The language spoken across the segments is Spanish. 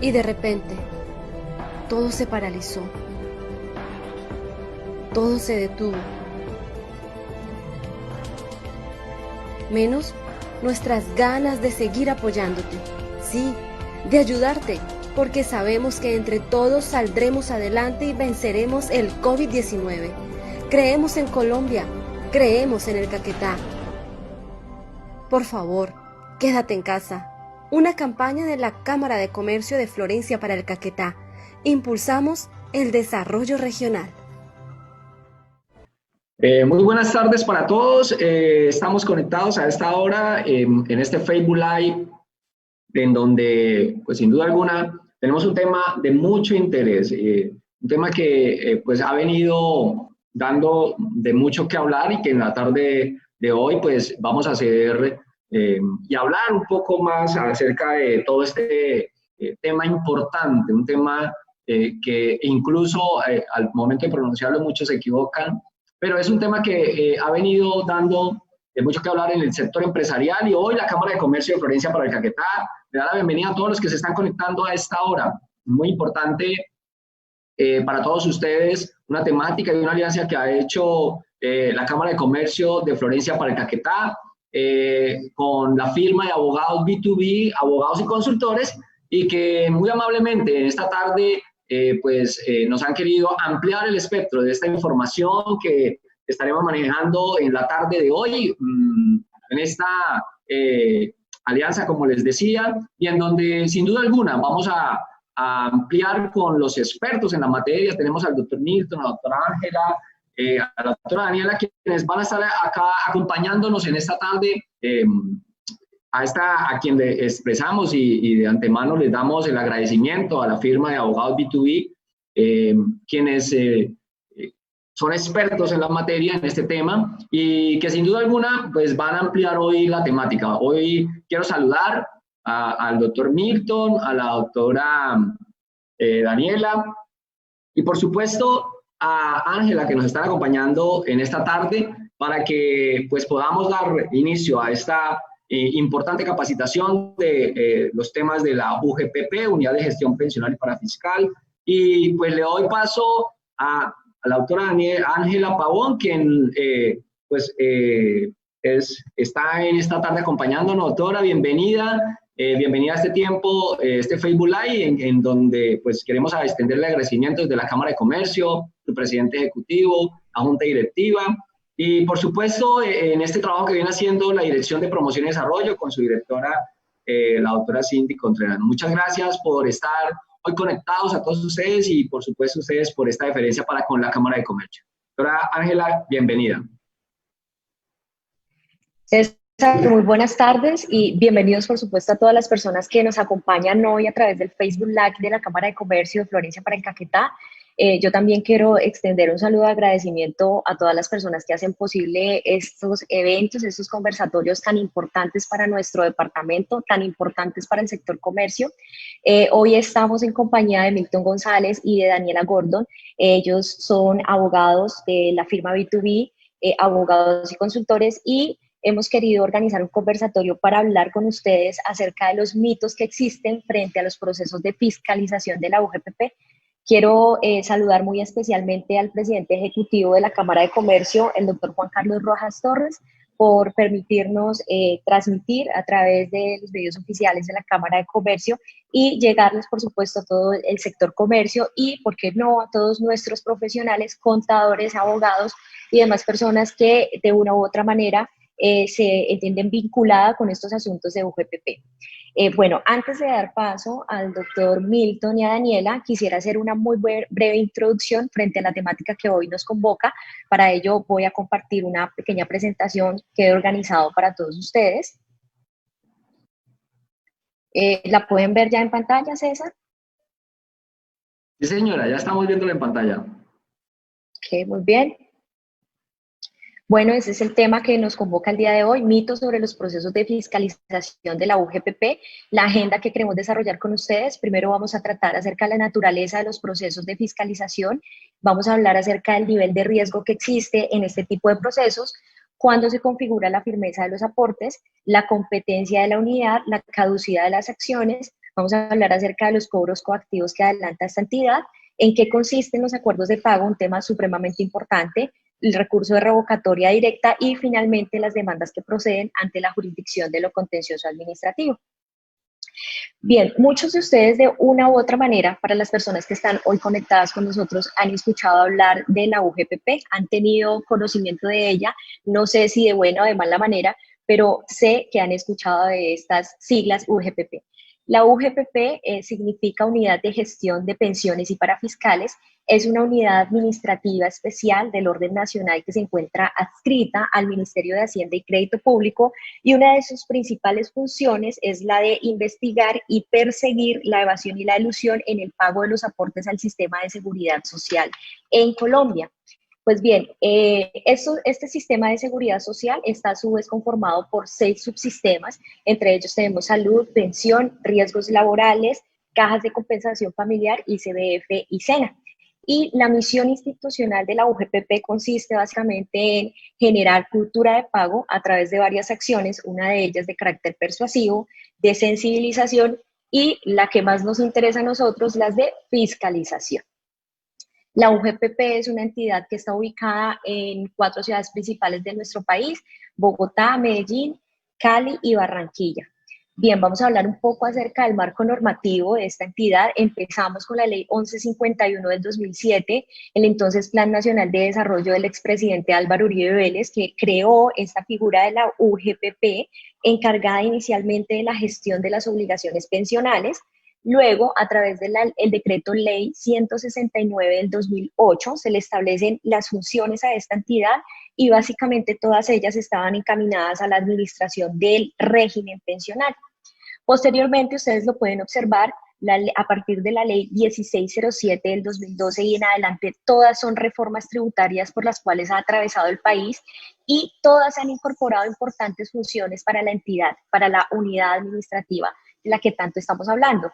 Y de repente, todo se paralizó. Todo se detuvo. Menos nuestras ganas de seguir apoyándote. Sí, de ayudarte, porque sabemos que entre todos saldremos adelante y venceremos el COVID-19. Creemos en Colombia, creemos en el Caquetá. Por favor, quédate en casa. Una campaña de la Cámara de Comercio de Florencia para el Caquetá. Impulsamos el desarrollo regional. Muy buenas tardes para todos. Estamos conectados a esta hora en este Facebook Live, en donde, pues sin duda alguna, tenemos un tema de mucho interés, un tema que pues ha venido dando de mucho que hablar y que en la tarde de hoy pues vamos a hacer y hablar un poco más acerca de todo este tema importante, un tema que incluso al momento de pronunciarlo muchos se equivocan, pero es un tema que ha venido dando mucho que hablar en el sector empresarial y hoy la Cámara de Comercio de Florencia para el Caquetá le da la bienvenida a todos los que se están conectando a esta hora. Muy importante para todos ustedes, una temática y una alianza que ha hecho la Cámara de Comercio de Florencia para el Caquetá con la firma de abogados B2B, abogados y consultores, y que muy amablemente en esta tarde nos han querido ampliar el espectro de esta información que estaremos manejando en la tarde de hoy, en esta alianza, como les decía, y en donde sin duda alguna vamos a ampliar con los expertos en la materia. Tenemos al doctor Milton, a la doctora Ángela, a la doctora Daniela, quienes van a estar acá acompañándonos en esta tarde, a quien le expresamos y de antemano les damos el agradecimiento a la firma de abogados B2B, quienes son expertos en la materia, en este tema, y que sin duda alguna pues van a ampliar hoy la temática. Hoy quiero saludar al doctor Milton, a la doctora Daniela, y por supuesto a Ángela, que nos están acompañando en esta tarde para que pues podamos dar inicio a esta importante capacitación de los temas de la UGPP, Unidad de Gestión Pensional y Parafiscal. Y pues le doy paso a la doctora Ángela Pavón, quien está en esta tarde acompañándonos. Doctora, bienvenida. Bienvenida a este tiempo, este Facebook Live, en donde pues queremos extenderle agradecimientos de la Cámara de Comercio, su presidente ejecutivo, la Junta Directiva, y por supuesto en este trabajo que viene haciendo la Dirección de Promoción y Desarrollo con su directora, la doctora Cindy Contreras. Muchas gracias por estar hoy conectados a todos ustedes y por supuesto ustedes por esta deferencia para con la Cámara de Comercio. Doctora Ángela, bienvenida. Muy buenas tardes y bienvenidos, por supuesto, a todas las personas que nos acompañan hoy a través del Facebook Live de la Cámara de Comercio de Florencia para el Caquetá. Yo también quiero extender un saludo de agradecimiento a todas las personas que hacen posible estos eventos, estos conversatorios tan importantes para nuestro departamento, tan importantes para el sector comercio. Hoy estamos en compañía de Milton González y de Daniela Gordon. Ellos son abogados de la firma B2B, abogados y consultores, y hemos querido organizar un conversatorio para hablar con ustedes acerca de los mitos que existen frente a los procesos de fiscalización de la UGPP. Quiero saludar muy especialmente al presidente ejecutivo de la Cámara de Comercio, el doctor Juan Carlos Rojas Torres, por permitirnos transmitir a través de los medios oficiales de la Cámara de Comercio y llegarles, por supuesto, a todo el sector comercio y, por qué no, a todos nuestros profesionales, contadores, abogados y demás personas que de una u otra manera se entienden vinculadas con estos asuntos de UGPP. Bueno, antes de dar paso al doctor Milton y a Daniela, quisiera hacer una muy breve introducción frente a la temática que hoy nos convoca. Para ello voy a compartir una pequeña presentación que he organizado para todos ustedes. ¿La pueden ver ya en pantalla, César? Sí, señora, ya estamos viéndola en pantalla. Ok, muy bien. Bueno, ese es el tema que nos convoca el día de hoy, mitos sobre los procesos de fiscalización de la UGPP, la agenda que queremos desarrollar con ustedes. Primero vamos a tratar acerca de la naturaleza de los procesos de fiscalización, vamos a hablar acerca del nivel de riesgo que existe en este tipo de procesos, cuándo se configura la firmeza de los aportes, la competencia de la unidad, la caducidad de las acciones, Vamos a hablar acerca de los cobros coactivos que adelanta esta entidad, en qué consisten los acuerdos de pago, un tema supremamente importante, el recurso de revocatoria directa y finalmente las demandas que proceden ante la jurisdicción de lo contencioso administrativo. Bien, muchos de ustedes de una u otra manera, para las personas que están hoy conectadas con nosotros, han escuchado hablar de la UGPP, han tenido conocimiento de ella, no sé si de buena o de mala manera, pero sé que han escuchado de estas siglas UGPP. La UGPP significa Unidad de Gestión de Pensiones y Parafiscales. Es una unidad administrativa especial del orden nacional que se encuentra adscrita al Ministerio de Hacienda y Crédito Público, y una de sus principales funciones es la de investigar y perseguir la evasión y la elusión en el pago de los aportes al sistema de seguridad social en Colombia. Pues bien, este sistema de seguridad social está a su vez conformado por 6 subsistemas, entre ellos tenemos salud, pensión, riesgos laborales, cajas de compensación familiar, ICBF y SENA. Y la misión institucional de la UGPP consiste básicamente en generar cultura de pago a través de varias acciones, una de ellas de carácter persuasivo, de sensibilización y la que más nos interesa a nosotros, las de fiscalización. La UGPP es una entidad que está ubicada en 4 ciudades principales de nuestro país: Bogotá, Medellín, Cali y Barranquilla. Bien, vamos a hablar un poco acerca del marco normativo de esta entidad. Empezamos con la Ley 1151 del 2007, el entonces Plan Nacional de Desarrollo del expresidente Álvaro Uribe Vélez, que creó esta figura de la UGPP, encargada inicialmente de la gestión de las obligaciones pensionales. Luego, a través del decreto ley 169 del 2008, se le establecen las funciones a esta entidad y básicamente todas ellas estaban encaminadas a la administración del régimen pensional. Posteriormente, ustedes lo pueden observar, a partir de la ley 1607 del 2012 y en adelante, todas son reformas tributarias por las cuales ha atravesado el país y todas han incorporado importantes funciones para la entidad, para la unidad administrativa de la que tanto estamos hablando.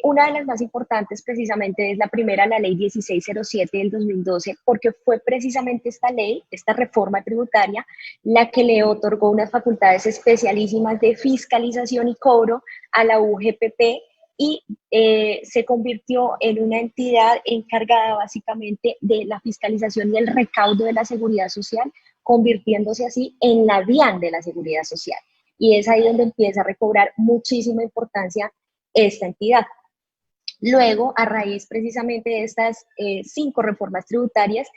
Una de las más importantes precisamente es la primera, la ley 1607 del 2012, porque fue precisamente esta ley, esta reforma tributaria, la que le otorgó unas facultades especialísimas de fiscalización y cobro a la UGPP y se convirtió en una entidad encargada básicamente de la fiscalización y el recaudo de la seguridad social, convirtiéndose así en la DIAN de la seguridad social. Y es ahí donde empieza a recobrar muchísima importancia esta entidad. Luego, a raíz precisamente de estas 5 reformas tributarias,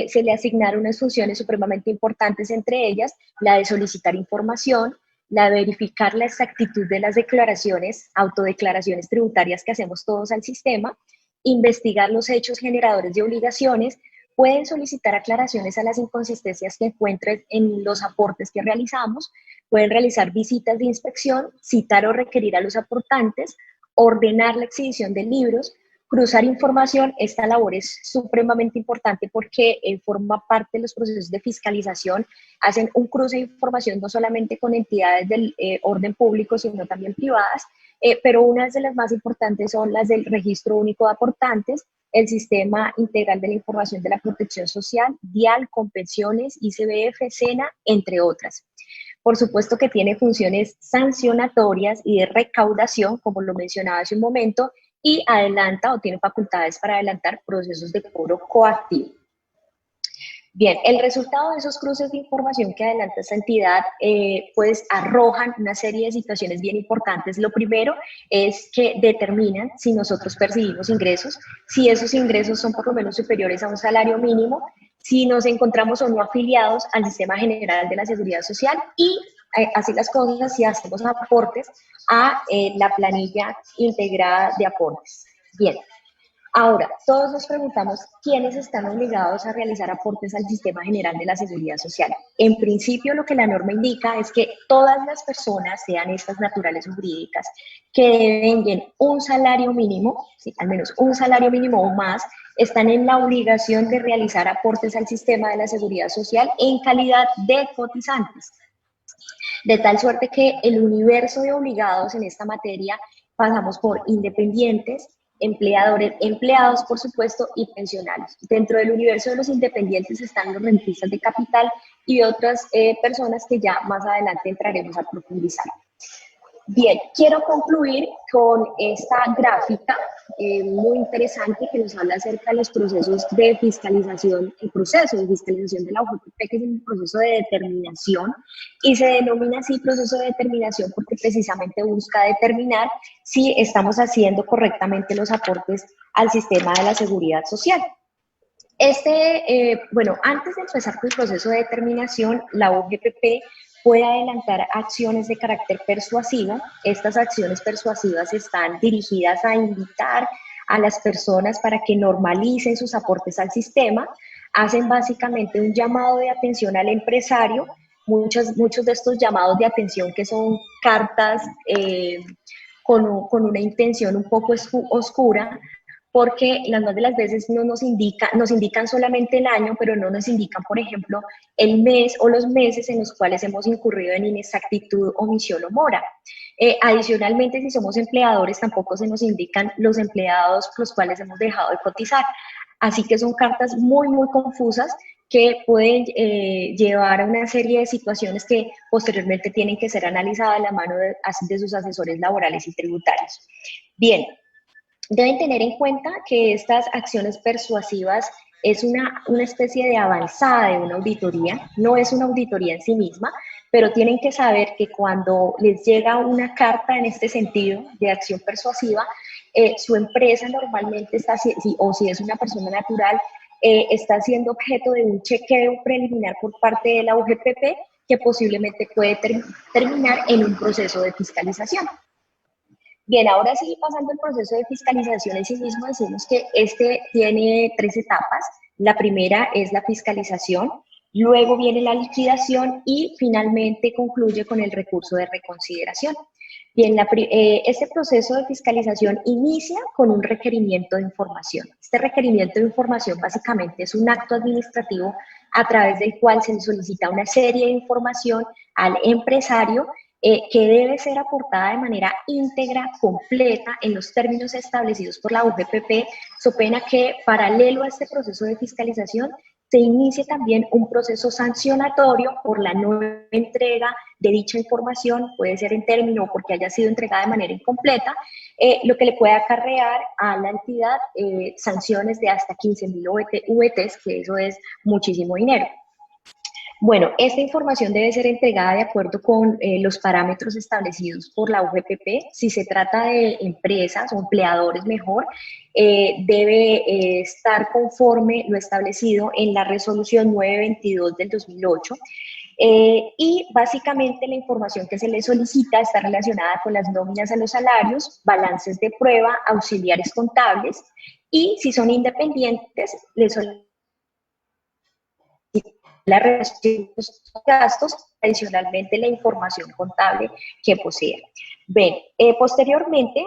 se le asignaron unas funciones supremamente importantes, entre ellas la de solicitar información, la de verificar la exactitud de las declaraciones, autodeclaraciones tributarias que hacemos todos al sistema, investigar los hechos generadores de obligaciones, pueden solicitar aclaraciones a las inconsistencias que encuentren en los aportes que realizamos, pueden realizar visitas de inspección, citar o requerir a los aportantes, ordenar la exhibición de libros, cruzar información. Esta labor es supremamente importante porque forma parte de los procesos de fiscalización, hacen un cruce de información no solamente con entidades del orden público, sino también privadas, pero unas de las más importantes son las del Registro Único de Aportantes, el Sistema Integral de la Información de la Protección Social, DIAL, Compensiones, ICBF, SENA, entre otras. Por supuesto que tiene funciones sancionatorias y de recaudación, como lo mencionaba hace un momento, y adelanta o tiene facultades para adelantar procesos de cobro coactivo. Bien, el resultado de esos cruces de información que adelanta esta entidad, pues arrojan una serie de situaciones bien importantes. Lo primero es que determinan si nosotros percibimos ingresos, si esos ingresos son por lo menos superiores a un salario mínimo, si nos encontramos o no afiliados al Sistema General de la Seguridad Social y así las cosas si hacemos aportes a la planilla integrada de aportes. Bien. Ahora, todos nos preguntamos quiénes están obligados a realizar aportes al Sistema General de la Seguridad Social. En principio, lo que la norma indica es que todas las personas, sean estas naturales o jurídicas, que devenguen un salario mínimo, ¿sí?, al menos un salario mínimo o más, están en la obligación de realizar aportes al Sistema de la Seguridad Social en calidad de cotizantes. De tal suerte que el universo de obligados en esta materia pasamos por independientes, empleadores, empleados, por supuesto, y pensionados. Dentro del universo de los independientes están los rentistas de capital y otras personas que ya más adelante entraremos a profundizar. Bien, quiero concluir con esta gráfica muy interesante que nos habla acerca de los procesos de fiscalización, el proceso de fiscalización de la UGPP, que es un proceso de determinación, y se denomina así proceso de determinación porque precisamente busca determinar si estamos haciendo correctamente los aportes al sistema de la seguridad social. Bueno, antes de empezar con el proceso de determinación, la UGPP puede adelantar acciones de carácter persuasivo. Estas acciones persuasivas están dirigidas a invitar a las personas para que normalicen sus aportes al sistema. Hacen básicamente un llamado de atención al empresario. Muchos de estos llamados de atención, que son cartas con una intención un poco oscura, porque las más de las veces no nos indican solamente el año, pero no nos indican, por ejemplo, el mes o los meses en los cuales hemos incurrido en inexactitud, omisión o mora. Adicionalmente, si somos empleadores, tampoco se nos indican los empleados los cuales hemos dejado de cotizar. Así que son cartas muy, muy confusas que pueden llevar a una serie de situaciones que posteriormente tienen que ser analizadas de la mano de sus asesores laborales y tributarios. Bien. Deben tener en cuenta que estas acciones persuasivas es una especie de avanzada de una auditoría, no es una auditoría en sí misma, pero tienen que saber que cuando les llega una carta en este sentido de acción persuasiva, su empresa normalmente está, o si es una persona natural, está siendo objeto de un chequeo preliminar por parte de la UGPP que posiblemente puede terminar en un proceso de fiscalización. Bien, ahora sí, pasando el proceso de fiscalización en sí mismo, decimos que este tiene 3 etapas. La primera es la fiscalización, luego viene la liquidación y finalmente concluye con el recurso de reconsideración. Bien, este proceso de fiscalización inicia con un requerimiento de información. Este requerimiento de información básicamente es un acto administrativo a través del cual se le solicita una serie de información al empresario que debe ser aportada de manera íntegra, completa, en los términos establecidos por la UGPP, so pena que, paralelo a este proceso de fiscalización, se inicie también un proceso sancionatorio por la no entrega de dicha información, puede ser en término o porque haya sido entregada de manera incompleta, lo que le puede acarrear a la entidad sanciones de hasta 15.000 VTs, que eso es muchísimo dinero. Bueno, esta información debe ser entregada de acuerdo con los parámetros establecidos por la UGPP. Si se trata de empresas o empleadores mejor, debe estar conforme lo establecido en la resolución 922 del 2008. Y básicamente la información que se le solicita está relacionada con las nóminas a los salarios, balances de prueba, auxiliares contables, y si son independientes, les solicita la relación de los gastos, adicionalmente la información contable que posea. Bien, posteriormente,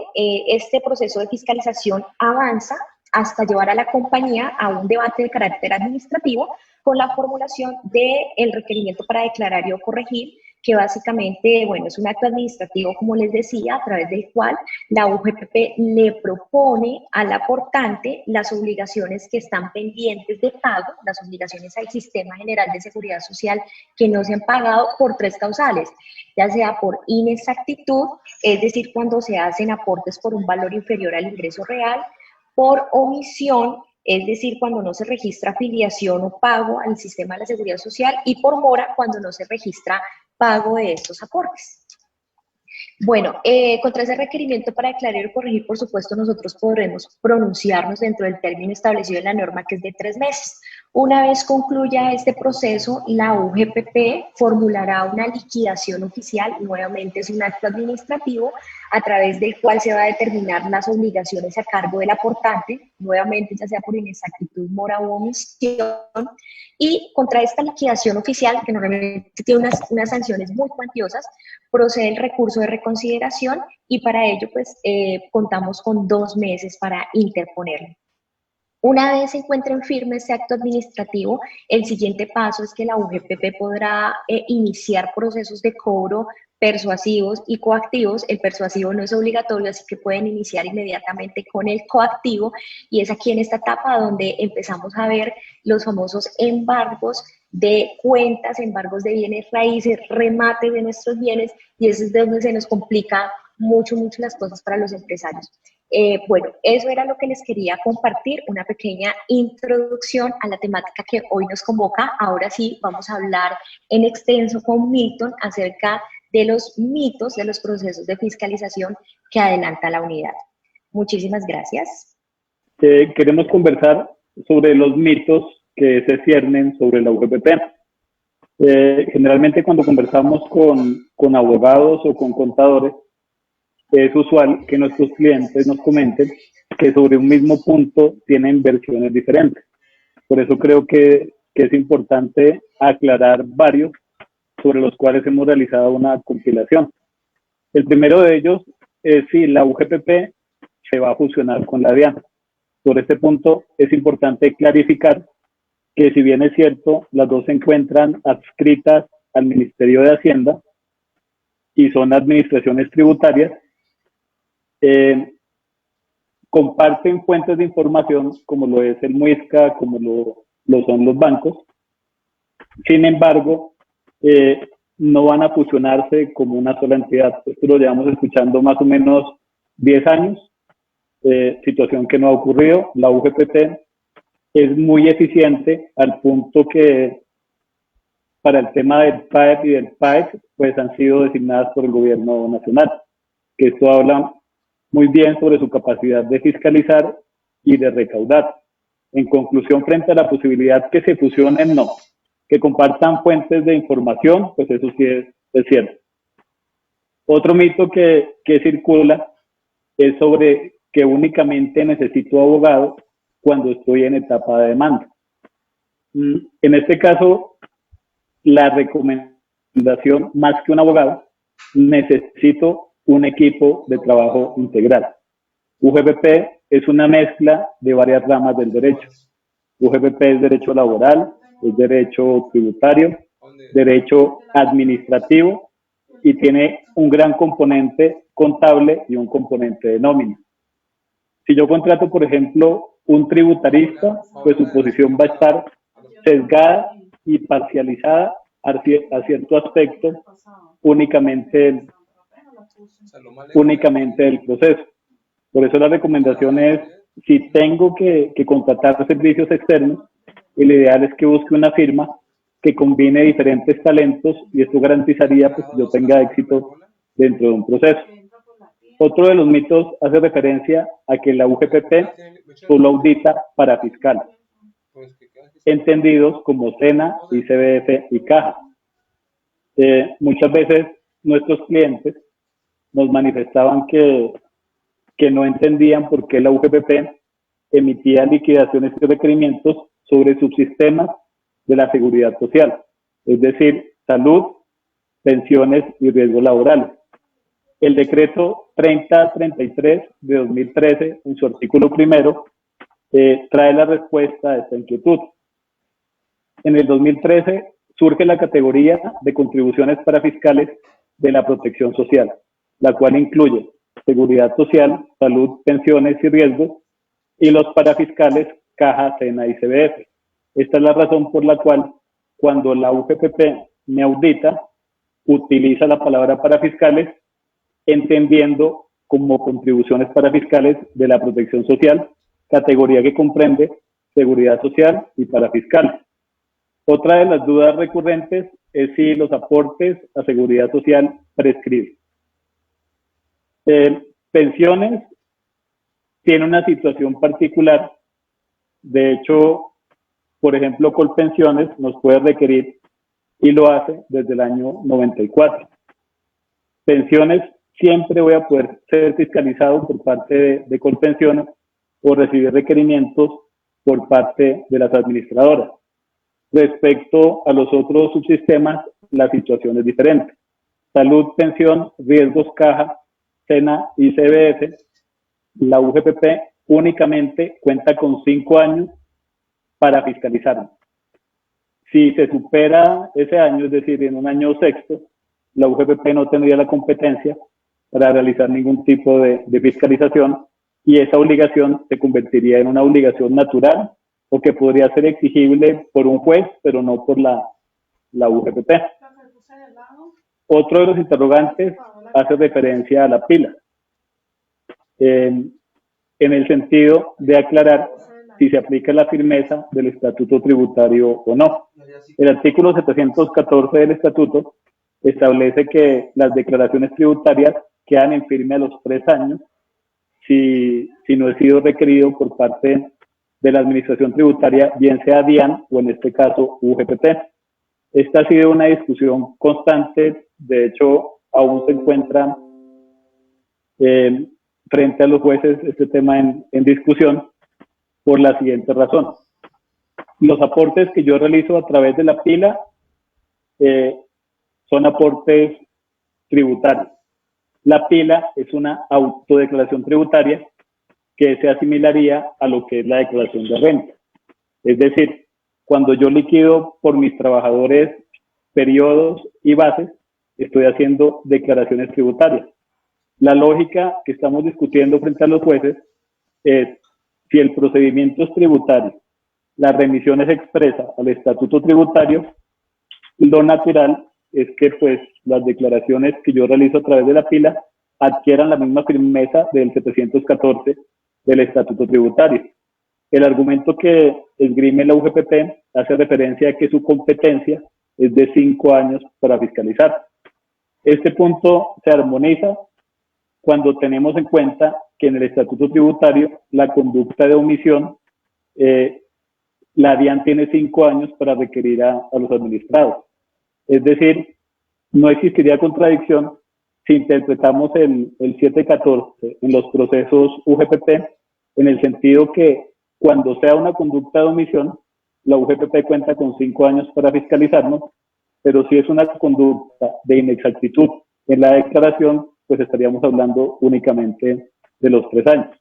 este proceso de fiscalización avanza hasta llevar a la compañía a un debate de carácter administrativo con la formulación del requerimiento para declarar y o corregir, que básicamente, bueno, es un acto administrativo, como les decía, a través del cual la UGPP le propone al aportante las obligaciones que están pendientes de pago, las obligaciones al Sistema General de Seguridad Social que no se han pagado por 3 causales, ya sea por inexactitud, es decir, cuando se hacen aportes por un valor inferior al ingreso real, por omisión, es decir, cuando no se registra afiliación o pago al sistema de la seguridad social, y por mora, cuando no se regisra pago de estos aportes. Bueno, contra ese requerimiento para declarar o corregir, por supuesto, nosotros podremos pronunciarnos dentro del término establecido en la norma, que es de 3 meses. Una vez concluya este proceso, la UGPP formulará una liquidación oficial, nuevamente es un acto administrativo, a través del cual se va a determinar las obligaciones a cargo del aportante, nuevamente ya sea por inexactitud, mora u omisión, y contra esta liquidación oficial, que normalmente tiene unas sanciones muy cuantiosas, procede el recurso de reconsideración y para ello pues contamos con 2 meses para interponerlo. Una vez se encuentre en firme este acto administrativo, el siguiente paso es que la UGPP podrá iniciar procesos de cobro persuasivos y coactivos. El persuasivo no es obligatorio, así que pueden iniciar inmediatamente con el coactivo, y es aquí en esta etapa donde empezamos a ver los famosos embargos de cuentas, embargos de bienes raíces, remate de nuestros bienes, y eso es de donde se nos complica mucho las cosas para los empresarios. Bueno, eso era lo que les quería compartir, una pequeña introducción a la temática que hoy nos convoca. Ahora sí, vamos a hablar en extenso con Milton acerca de los mitos de los procesos de fiscalización que adelanta la unidad. Muchísimas gracias. Queremos conversar sobre los mitos que se ciernen sobre la UGPP. Generalmente cuando conversamos con abogados o con contadores, es usual que nuestros clientes nos comenten que sobre un mismo punto tienen versiones diferentes. Por eso creo que es importante aclarar varios sobre los cuales hemos realizado una compilación. El primero de ellos es si la UGPP se va a fusionar con la DIAN. Sobre este punto es importante clarificar que si bien es cierto, las dos se encuentran adscritas al Ministerio de Hacienda y son administraciones tributarias, comparten fuentes de información como lo es el MUISCA, como lo son los bancos. Sin embargo, no van a fusionarse como una sola entidad. Esto lo llevamos escuchando más o menos 10 años, situación que no ha ocurrido. La UGPP es muy eficiente al punto que para el tema del PAEP y del PAEC, pues han sido designadas por el gobierno nacional, que esto habla muy bien sobre su capacidad de fiscalizar y de recaudar. En conclusión, frente a la posibilidad que se fusionen, no. Que compartan fuentes de información, pues eso sí es cierto. Otro mito que circula es sobre que únicamente necesito abogado cuando estoy en etapa de demanda. En este caso, la recomendación, más que un abogado, necesito un equipo de trabajo integral. UGPP es una mezcla de varias ramas del derecho. UGPP es derecho laboral, es derecho tributario, derecho administrativo y tiene un gran componente contable y un componente de nómina. Si yo contrato, por ejemplo, un tributarista, pues su posición va a estar sesgada y parcializada a cierto aspecto únicamente del proceso. Por eso la recomendación es, si tengo que contratar servicios externos, el ideal es que busque una firma que combine diferentes talentos y esto garantizaría pues, que yo tenga éxito dentro de un proceso. Otro de los mitos hace referencia a que la UGPP solo audita para fiscales, entendidos como SENA, ICBF y Caja. Muchas veces nuestros clientes nos manifestaban que no entendían por qué la UGPP emitía liquidaciones y requerimientos sobre subsistemas de la seguridad social, es decir, salud, pensiones y riesgos laborales. El decreto 3033 de 2013, en su artículo primero, trae la respuesta a esta inquietud. En el 2013 surge la categoría de contribuciones para fiscales de la protección social, la cual incluye seguridad social, salud, pensiones y riesgos, y los parafiscales Caja, SENA y CBF. Esta es la razón por la cual cuando la UGPP me audita, utiliza la palabra parafiscales, entendiendo como contribuciones parafiscales de la protección social, categoría que comprende seguridad social y parafiscales. Otra de las dudas recurrentes es si los aportes a seguridad social prescriben. Pensiones tiene una situación particular. De hecho, por ejemplo, Colpensiones nos puede requerir, y lo hace desde el año 94. Pensiones, siempre voy a poder ser fiscalizado por parte de Colpensiones o recibir requerimientos por parte de las administradoras. Respecto a los otros subsistemas, la situación es diferente. Salud, pensión, riesgos, Caja, SENA y CBF, la UGPP únicamente cuenta con 5 años para fiscalizar. Si se supera ese año, es decir, en un año sexto, la UGPP no tendría la competencia para realizar ningún tipo de fiscalización y esa obligación se convertiría en una obligación natural o que podría ser exigible por un juez, pero no por la UGPP. Otro de los interrogantes hace referencia a la pila, en el sentido de aclarar si se aplica la firmeza del estatuto tributario o no. El artículo 714 del estatuto establece que las declaraciones tributarias quedan en firme a los 3 años si no he sido requerido por parte de la administración tributaria, bien sea DIAN o en este caso UGPP. Esta ha sido una discusión constante, de hecho aún se encuentra frente a los jueces este tema en discusión por la siguiente razón. Los aportes que yo realizo a través de la pila son aportes tributarios. La pila es una autodeclaración tributaria que se asimilaría a lo que es la declaración de renta. Es decir, cuando yo liquido por mis trabajadores periodos y bases, estoy haciendo declaraciones tributarias. La lógica que estamos discutiendo frente a los jueces es si el procedimiento es tributario, la remisión es expresa al estatuto tributario, lo natural es que pues las declaraciones que yo realizo a través de la pila adquieran la misma firmeza del 714 del estatuto tributario. El argumento que esgrime la UGPP hace referencia a que su competencia es de 5 años para fiscalizar. Este punto se armoniza cuando tenemos en cuenta que en el estatuto tributario la conducta de omisión, la DIAN tiene 5 años para requerir a los administrados. Es decir, no existiría contradicción si interpretamos el 714 en los procesos UGPP en el sentido que cuando sea una conducta de omisión, la UGPP cuenta con 5 años para fiscalizarnos, pero si es una conducta de inexactitud en la declaración, pues estaríamos hablando únicamente de los 3 años.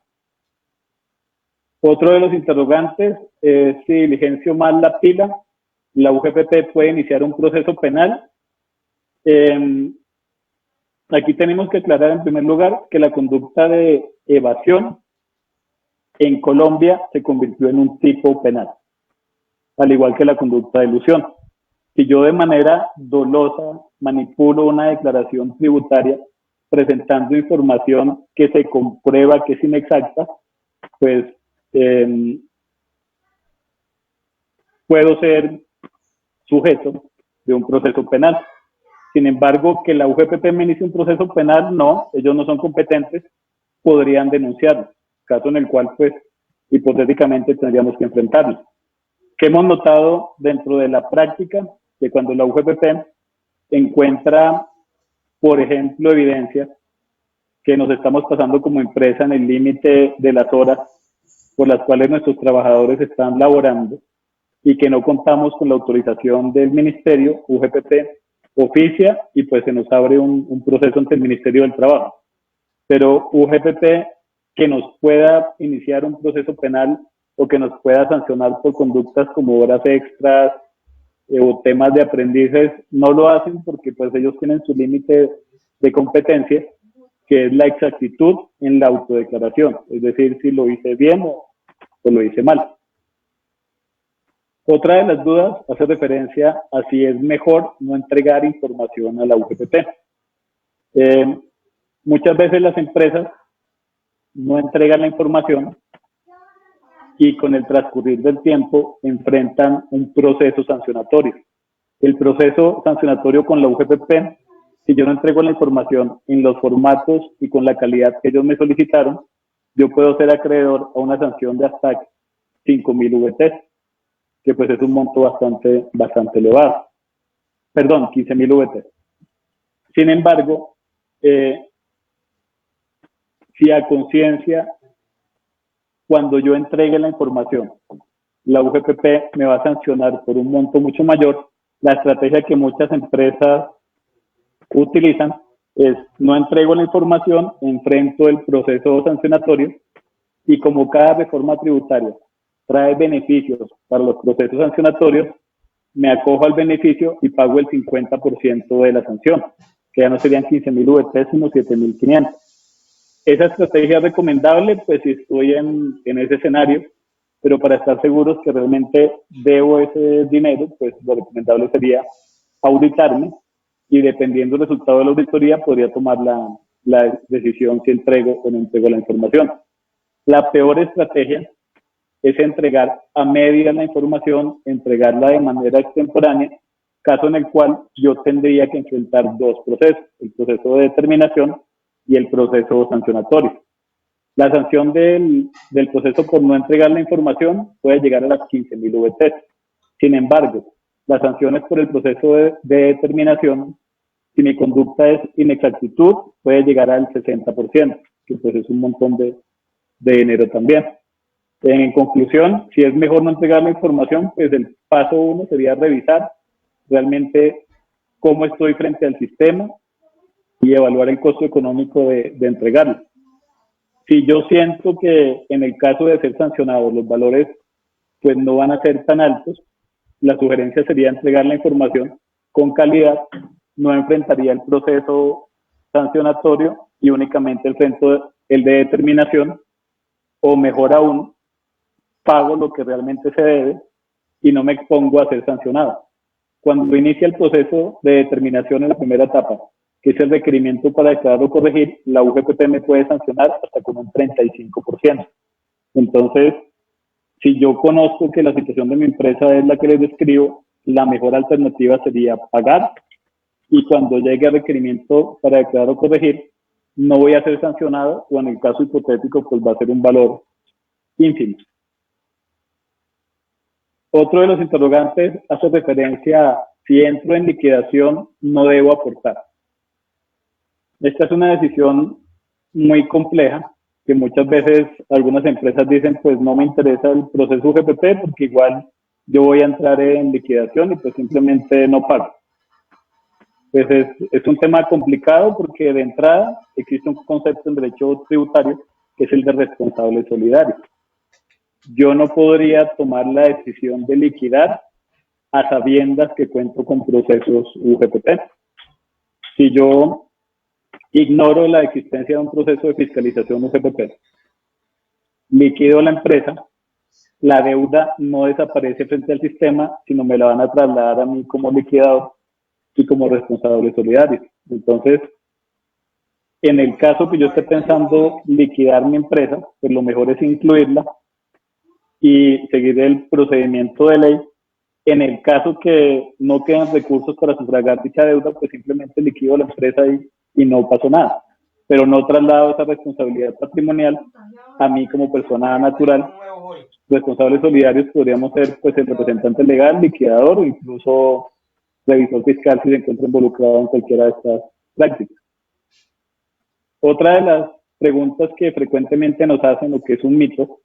Otro de los interrogantes es si diligencio mal la pila, la UGPP puede iniciar un proceso penal. Aquí tenemos que aclarar en primer lugar que la conducta de evasión en Colombia se convirtió en un tipo penal, al igual que la conducta de elusión. Si yo de manera dolosa manipulo una declaración tributaria presentando información que se comprueba que es inexacta, pues puedo ser sujeto de un proceso penal. Sin embargo, que la UGPP me inicie un proceso penal, no, ellos no son competentes, podrían denunciarlo, caso en el cual, pues, hipotéticamente tendríamos que enfrentarlo. ¿Qué hemos notado dentro de la práctica? Que cuando la UGPP encuentra, por ejemplo, evidencia que nos estamos pasando como empresa en el límite de las horas por las cuales nuestros trabajadores están laborando y que no contamos con la autorización del ministerio, UGPP oficia y pues se nos abre un proceso ante el Ministerio del Trabajo. Pero UGPP que nos pueda iniciar un proceso penal o que nos pueda sancionar por conductas como horas extras o temas de aprendices, no lo hacen porque pues ellos tienen su límite de competencia, que es la exactitud en la autodeclaración, es decir, si lo hice bien o lo hice mal. Otra de las dudas hace referencia a si es mejor no entregar información a la UGPP. Muchas veces las empresas no entregan la información y con el transcurrir del tiempo enfrentan un proceso sancionatorio. El proceso sancionatorio con la UGPP, si yo no entrego la información en los formatos y con la calidad que ellos me solicitaron, yo puedo ser acreedor a una sanción de hasta 5.000 VT, que pues es un monto bastante elevado. Perdón, 15.000 VT. Sin embargo, si a conciencia, cuando yo entregue la información, la UGPP me va a sancionar por un monto mucho mayor, la estrategia que muchas empresas utilizan es no entrego la información, enfrento el proceso sancionatorio y como cada reforma tributaria trae beneficios para los procesos sancionatorios, me acojo al beneficio y pago el 50% de la sanción, que ya no serían 15.000 VT, sino 7.500. Esa estrategia es recomendable, pues si estoy en ese escenario, pero para estar seguros que realmente debo ese dinero, pues lo recomendable sería auditarme y dependiendo del resultado de la auditoría podría tomar la decisión si entrego o no entrego la información. La peor estrategia es entregar a medias la información, entregarla de manera extemporánea, caso en el cual yo tendría que enfrentar dos procesos, el proceso de determinación y el proceso sancionatorio. La sanción del proceso por no entregar la información puede llegar a las 15.000 VT. Sin embargo, las sanciones por el proceso de determinación, si mi conducta es inexactitud, puede llegar al 60%, que pues es un montón de dinero también. En conclusión, si es mejor no entregar la información, pues el paso 1 sería revisar realmente cómo estoy frente al sistema y evaluar el costo económico de entregarlo. Si yo siento que en el caso de ser sancionado los valores pues no van a ser tan altos, la sugerencia sería entregar la información con calidad, no enfrentaría el proceso sancionatorio y únicamente el de determinación, o mejor aún, pago lo que realmente se debe y no me expongo a ser sancionado. Cuando inicia el proceso de determinación en la primera etapa, que es el requerimiento para declarar o corregir, la UGPP me puede sancionar hasta con un 35%. Entonces, si yo conozco que la situación de mi empresa es la que les describo, la mejor alternativa sería pagar y cuando llegue el requerimiento para declarar o corregir, no voy a ser sancionado o en el caso hipotético, pues va a ser un valor ínfimo. Otro de los interrogantes hace referencia a si entro en liquidación, no debo aportar. Esta es una decisión muy compleja, que muchas veces algunas empresas dicen, pues no me interesa el proceso UGPP porque igual yo voy a entrar en liquidación y pues simplemente no pago. Pues es un tema complicado porque de entrada existe un concepto en derecho tributario que es el de responsable solidario. Yo no podría tomar la decisión de liquidar a sabiendas que cuento con procesos UGPP. Si yo ignoro la existencia de un proceso de fiscalización UGPP, liquido la empresa, la deuda no desaparece frente al sistema, sino me la van a trasladar a mí como liquidador y como responsable solidario. Entonces, en el caso que yo esté pensando liquidar mi empresa, pues lo mejor es incluirla y seguir el procedimiento de ley. En el caso que no quedan recursos para sufragar dicha deuda, pues simplemente liquido la empresa y no pasó nada. Pero no traslado esa responsabilidad patrimonial a mí como persona natural. Responsables solidarios podríamos ser pues el representante legal, liquidador o incluso revisor fiscal si se encuentra involucrado en cualquiera de estas prácticas. Otra de las preguntas que frecuentemente nos hacen, o que es un mito,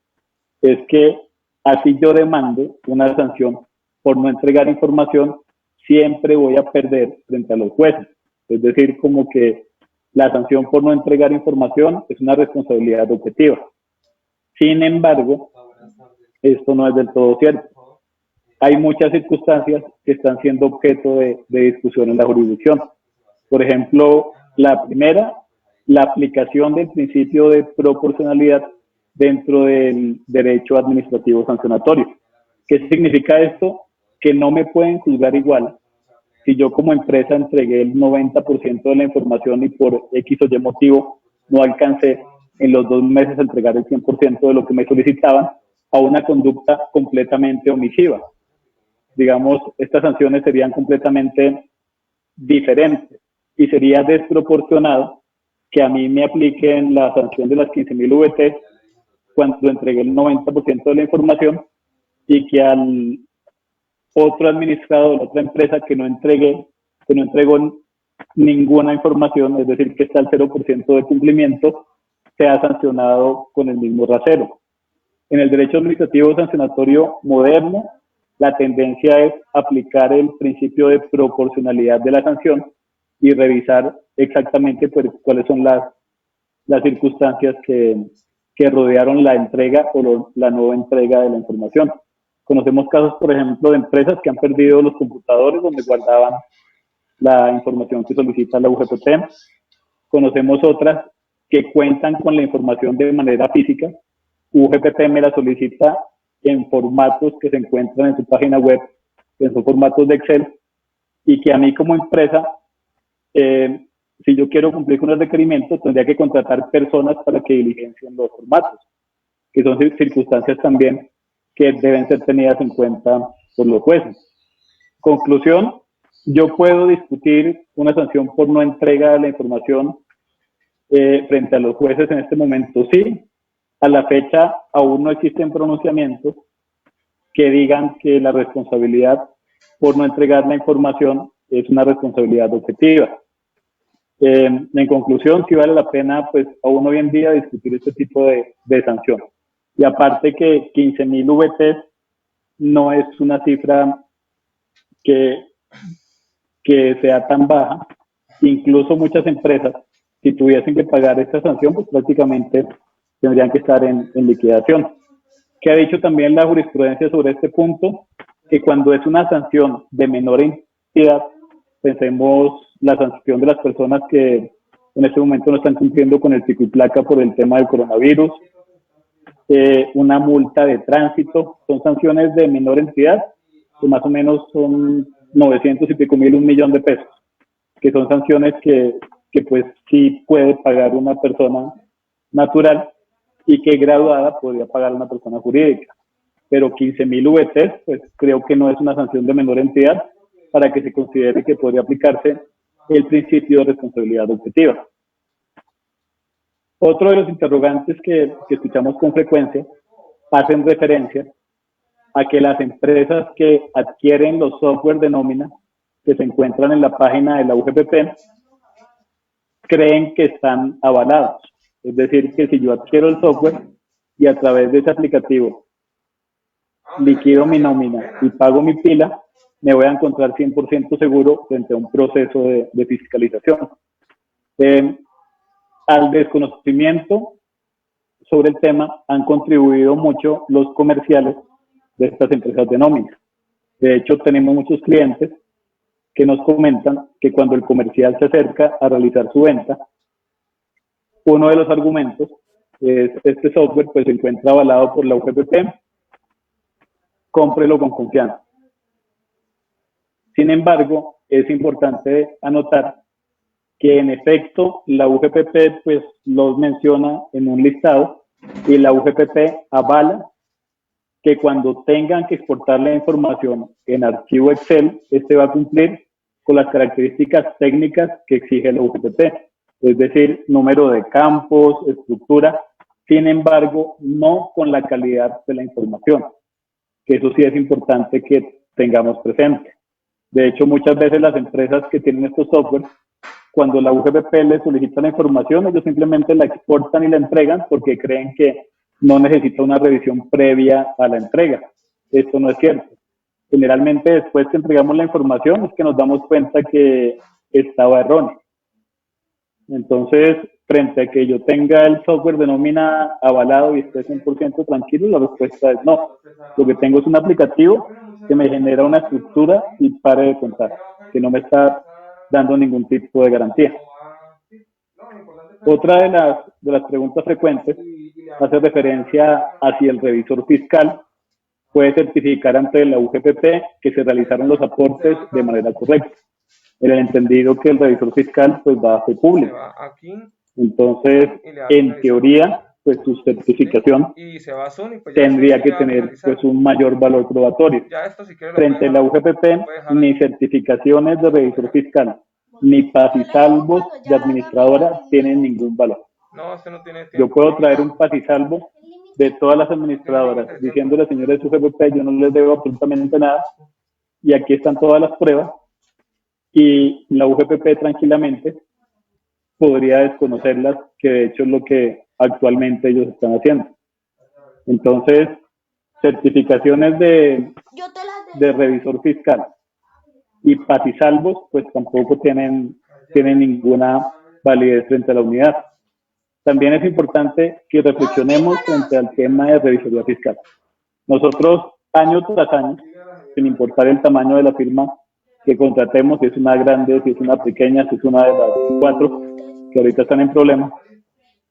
es que así yo demande una sanción por no entregar información, siempre voy a perder frente a los jueces. Es decir, como que la sanción por no entregar información es una responsabilidad objetiva. Sin embargo, esto no es del todo cierto. Hay muchas circunstancias que están siendo objeto de discusión en la jurisdicción. Por ejemplo, la primera, la aplicación del principio de proporcionalidad dentro del derecho administrativo sancionatorio. ¿Qué significa esto? Que no me pueden juzgar igual si yo como empresa entregué el 90% de la información y por X o Y motivo no alcancé en los 2 meses a entregar el 100% de lo que me solicitaban, a una conducta completamente omisiva. Digamos, estas sanciones serían completamente diferentes y sería desproporcionado que a mí me apliquen la sanción de las 15.000 VT cuando entregué el 90% de la información y que al otro administrador de la otra empresa que no entregó ninguna información, es decir, que está al 0% de cumplimiento, sea sancionado con el mismo rasero. En el derecho administrativo sancionatorio moderno, la tendencia es aplicar el principio de proporcionalidad de la sanción y revisar exactamente cuáles son las circunstancias que rodearon la entrega o la no entrega de la información. Conocemos casos, por ejemplo, de empresas que han perdido los computadores donde guardaban la información que solicita la UGPP. Conocemos otras que cuentan con la información de manera física. UGPP me la solicita en formatos que se encuentran en su página web, en sus formatos de Excel, y que a mí como empresa, si yo quiero cumplir con los requerimientos, tendría que contratar personas para que diligencien los formatos, que son circunstancias también que deben ser tenidas en cuenta por los jueces. Conclusión, yo puedo discutir una sanción por no entrega de la información frente a los jueces en este momento, sí. A la fecha aún no existen pronunciamientos que digan que la responsabilidad por no entregar la información es una responsabilidad objetiva. En conclusión, sí vale la pena, pues, aún hoy en día discutir este tipo de sanción. Y aparte que 15.000 VTs no es una cifra que sea tan baja. Incluso muchas empresas, si tuviesen que pagar esta sanción, pues prácticamente tendrían que estar en liquidación. ¿Qué ha dicho también la jurisprudencia sobre este punto? Que cuando es una sanción de menor entidad, pensemos la sanción de las personas que en este momento no están cumpliendo con el pico y placa por el tema del coronavirus, una multa de tránsito, son sanciones de menor entidad, que más o menos son 900 y pico mil, 1.000.000 de pesos, que son sanciones que pues sí puede pagar una persona natural y que graduada podría pagar una persona jurídica. Pero 15.000 VTs, pues creo que no es una sanción de menor entidad para que se considere que podría aplicarse el principio de responsabilidad objetiva. Otro de los interrogantes que escuchamos con frecuencia hacen referencia a que las empresas que adquieren los software de nómina que se encuentran en la página de la UGPP creen que están avalados. Es decir, que si yo adquiero el software y a través de ese aplicativo liquido mi nómina y pago mi pila, me voy a encontrar 100% seguro frente a un proceso de fiscalización. Al desconocimiento sobre el tema han contribuido mucho los comerciales de estas empresas de nómina. De hecho, tenemos muchos clientes que nos comentan que cuando el comercial se acerca a realizar su venta, uno de los argumentos es: este software pues se encuentra avalado por la UGPP, cómprelo con confianza. Sin embargo, es importante anotar que en efecto la UGPP pues los menciona en un listado y la UGPP avala que cuando tengan que exportar la información en archivo Excel, este va a cumplir con las características técnicas que exige la UGPP, es decir, número de campos, estructura, sin embargo, no con la calidad de la información, que eso sí es importante que tengamos presente. De hecho, muchas veces las empresas que tienen estos softwares, cuando la UGPP les solicita la información, ellos simplemente la exportan y la entregan porque creen que no necesita una revisión previa a la entrega. Esto no es cierto. Generalmente después que entregamos la información es que nos damos cuenta que estaba erróneo. Entonces, frente a que yo tenga el software de nómina avalado y esté 100% tranquilo, la respuesta es no. Lo que tengo es un aplicativo que me genera una estructura y pare de contar, que no me está dando ningún tipo de garantía. Otra de las preguntas frecuentes hace referencia a si el revisor fiscal puede certificar ante la UGPP que se realizaron los aportes de manera correcta. En el entendido que el revisor fiscal pues va a ser público. Entonces, en teoría, pues su certificación tendría que tener pues un mayor valor probatorio. Frente a la UGPP, ni certificaciones de revisor fiscal ni paz y salvos de administradora tienen ningún valor. Yo puedo traer un paz y salvo de todas las administradoras diciéndole: señores de UGPP, yo no les debo absolutamente nada y aquí están todas las pruebas, y la UGPP tranquilamente podría desconocerlas, que de hecho es lo que actualmente ellos están haciendo. Entonces, certificaciones de revisor fiscal y paz y salvos pues tampoco tienen ninguna validez frente a la unidad. También es importante que reflexionemos frente al tema de revisoría fiscal. Nosotros, año tras año, sin importar el tamaño de la firma que contratemos, si es una grande, si es una pequeña, si es una de las 4 que ahorita están en problemas,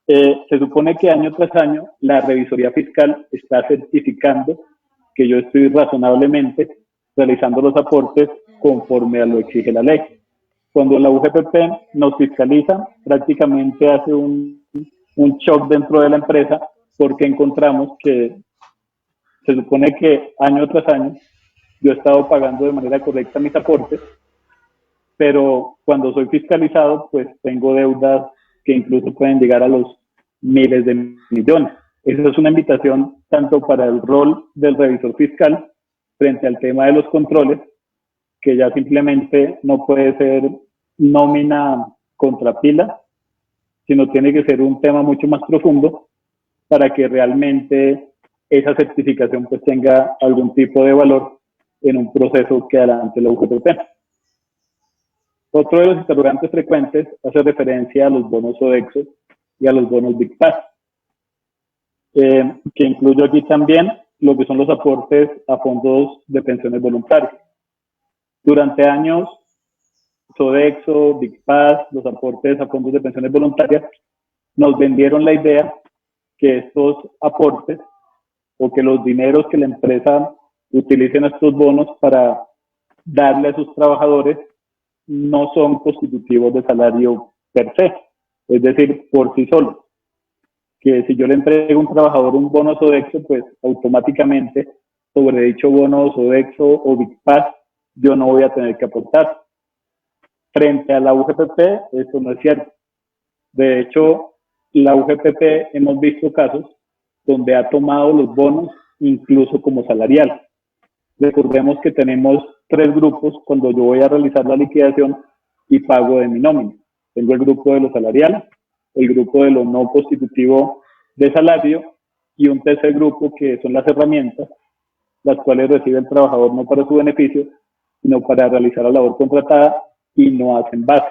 se supone que año tras año la revisoría fiscal está certificando que yo estoy razonablemente realizando los aportes conforme a lo exige la ley. Cuando la UGPP nos fiscaliza, prácticamente hace un shock dentro de la empresa porque encontramos que se supone que año tras año yo he estado pagando de manera correcta mis aportes, pero cuando soy fiscalizado, pues tengo deudas que incluso pueden llegar a los miles de millones. Esa es una invitación tanto para el rol del revisor fiscal frente al tema de los controles, que ya simplemente no puede ser nómina contra pila, sino tiene que ser un tema mucho más profundo para que realmente esa certificación pues tenga algún tipo de valor en un proceso que adelante la UGPP. Otro de los interrogantes frecuentes hace referencia a los bonos Sodexo y a los bonos Big Pass, que incluyo aquí también lo que son los aportes a fondos de pensiones voluntarias. Durante años, Sodexo, Big Pass, los aportes a fondos de pensiones voluntarias, nos vendieron la idea que estos aportes o que los dineros que la empresa utilicen estos bonos para darle a sus trabajadores no son constitutivos de salario per se, es decir, por sí solos. Que si yo le entrego a un trabajador un bono Sodexo, pues automáticamente sobre dicho bono Sodexo o Big Pass yo no voy a tener que aportar. Frente a la UGPP, eso no es cierto. De hecho, la UGPP hemos visto casos donde ha tomado los bonos incluso como salarial. Recordemos que tenemos 3 grupos cuando yo voy a realizar la liquidación y pago de mi nómina. Tengo el grupo de lo salarial, el grupo de lo no constitutivo de salario y un tercer grupo que son las herramientas, las cuales recibe el trabajador no para su beneficio, sino para realizar la labor contratada y no hacen base.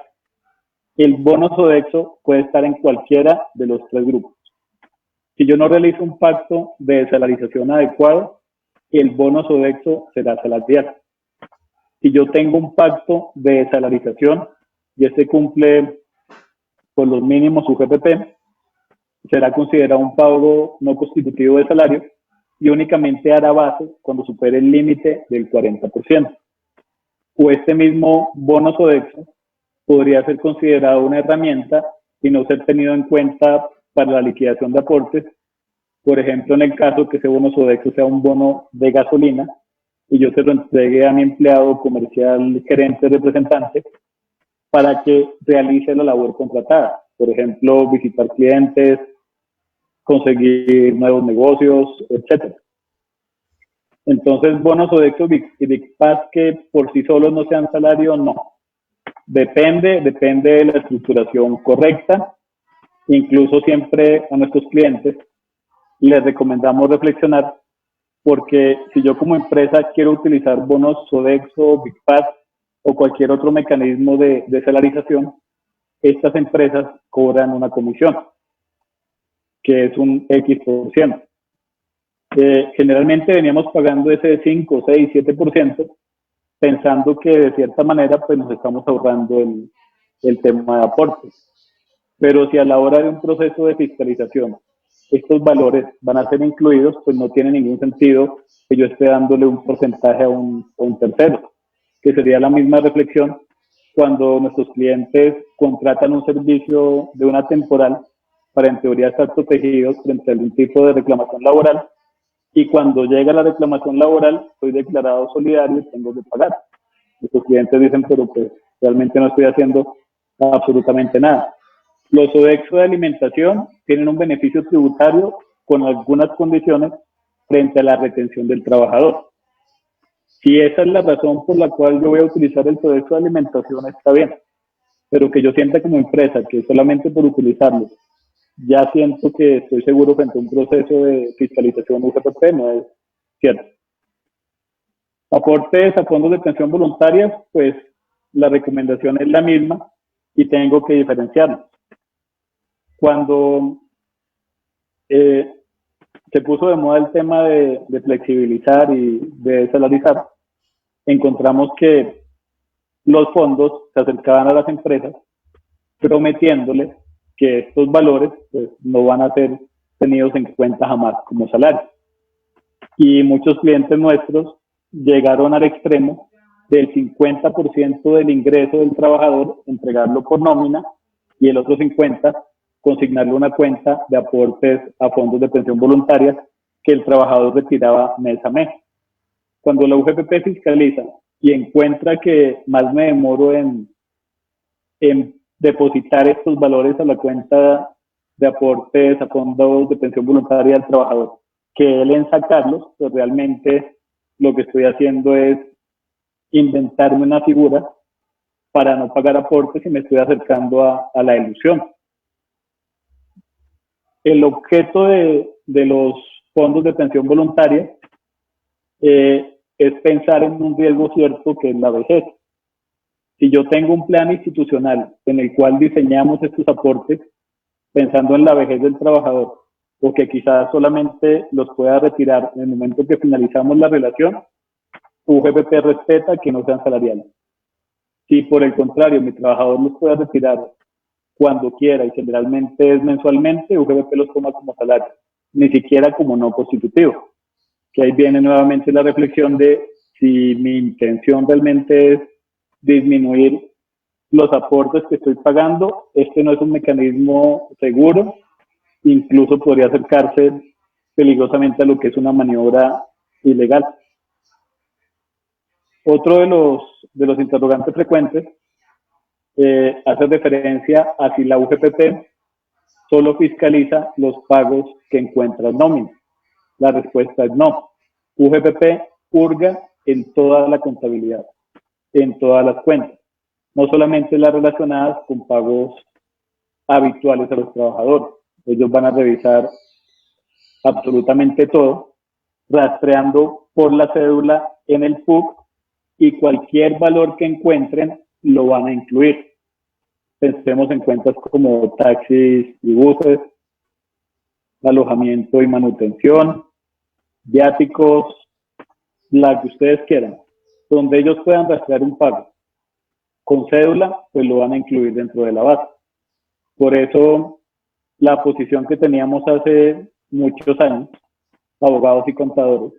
El bono Sodexo puede estar en cualquiera de los 3 grupos. Si yo no realizo un pacto de salarización adecuado, el bono Sodexo será salarial. Si yo tengo un pacto de salarización y este cumple con los mínimos UGPP, será considerado un pago no constitutivo de salario y únicamente hará base cuando supere el límite del 40%. O este mismo bono Sodexo podría ser considerado una herramienta y no ser tenido en cuenta para la liquidación de aportes. Por ejemplo, en el caso que ese bono Sodexo sea un bono de gasolina y yo se lo entregue a mi empleado comercial, gerente, representante, para que realice la labor contratada. Por ejemplo, visitar clientes, conseguir nuevos negocios, etc. Entonces, bonos Sodexo y Big Pass que por sí solos no sean salario, no. Depende de la estructuración correcta. Incluso siempre a nuestros clientes les recomendamos reflexionar, porque si yo como empresa quiero utilizar bonos Sodexo, Big Pass o cualquier otro mecanismo de salarización, estas empresas cobran una comisión, que es un X%. Generalmente veníamos pagando ese 5, 6, 7%, pensando que de cierta manera pues nos estamos ahorrando el tema de aportes. Pero si a la hora de un proceso de fiscalización estos valores van a ser incluidos, pues no tiene ningún sentido que yo esté dándole un porcentaje a un tercero, que sería la misma reflexión cuando nuestros clientes contratan un servicio de una temporal para en teoría estar protegidos frente a algún tipo de reclamación laboral, y cuando llega la reclamación laboral soy declarado solidario y tengo que pagar. Nuestros clientes dicen, pero pues realmente no estoy haciendo absolutamente nada. Los Sodexo de alimentación tienen un beneficio tributario con algunas condiciones frente a la retención del trabajador. Si esa es la razón por la cual yo voy a utilizar el Sodexo de alimentación, está bien, pero que yo sienta como empresa que solamente por utilizarlo ya siento que estoy seguro frente a un proceso de fiscalización UGPP, no es cierto. Aportes a fondos de pensión voluntarias, pues la recomendación es la misma y tengo que diferenciarlos. Cuando se puso de moda el tema de flexibilizar y de salarizar, encontramos que los fondos se acercaban a las empresas prometiéndoles que estos valores pues, no van a ser tenidos en cuenta jamás como salario. y muchos clientes nuestros llegaron al extremo del 50% del ingreso del trabajador, entregarlo por nómina, y el otro 50% consignarle una cuenta de aportes a fondos de pensión voluntarias que el trabajador retiraba mes a mes. Cuando la UGPP fiscaliza y encuentra que más me demoro en depositar estos valores a la cuenta de aportes a fondos de pensión voluntaria del trabajador, que él en sacarlos, pues realmente lo que estoy haciendo es inventarme una figura para no pagar aportes y me estoy acercando a la ilusión. El objeto de los fondos de pensión voluntaria es pensar en un riesgo cierto que es la vejez. Si yo tengo un plan institucional en el cual diseñamos estos aportes pensando en la vejez del trabajador, o que quizás solamente los pueda retirar en el momento que finalizamos la relación, UGPP respeta que no sean salariales. Si por el contrario mi trabajador los puede retirar cuando quiera y generalmente es mensualmente, UGPP los toma como salario, ni siquiera como no constitutivo. Que ahí viene nuevamente la reflexión de si mi intención realmente es disminuir los aportes que estoy pagando, este no es un mecanismo seguro, incluso podría acercarse peligrosamente a lo que es una maniobra ilegal. Otro de los interrogantes frecuentes hace referencia a si la UGPP solo fiscaliza los pagos que encuentra en nómina. La respuesta es no. UGPP hurga en toda la contabilidad, en todas las cuentas, no solamente las relacionadas con pagos habituales a los trabajadores. Ellos van a revisar absolutamente todo, rastreando por la cédula en el PUC, y cualquier valor que encuentren lo van a incluir. Pensemos en cuentas como taxis y buses, alojamiento y manutención, viáticos, la que ustedes quieran, donde ellos puedan rastrear un pago con cédula, pues lo van a incluir dentro de la base. Por eso, la posición que teníamos hace muchos años, abogados y contadores,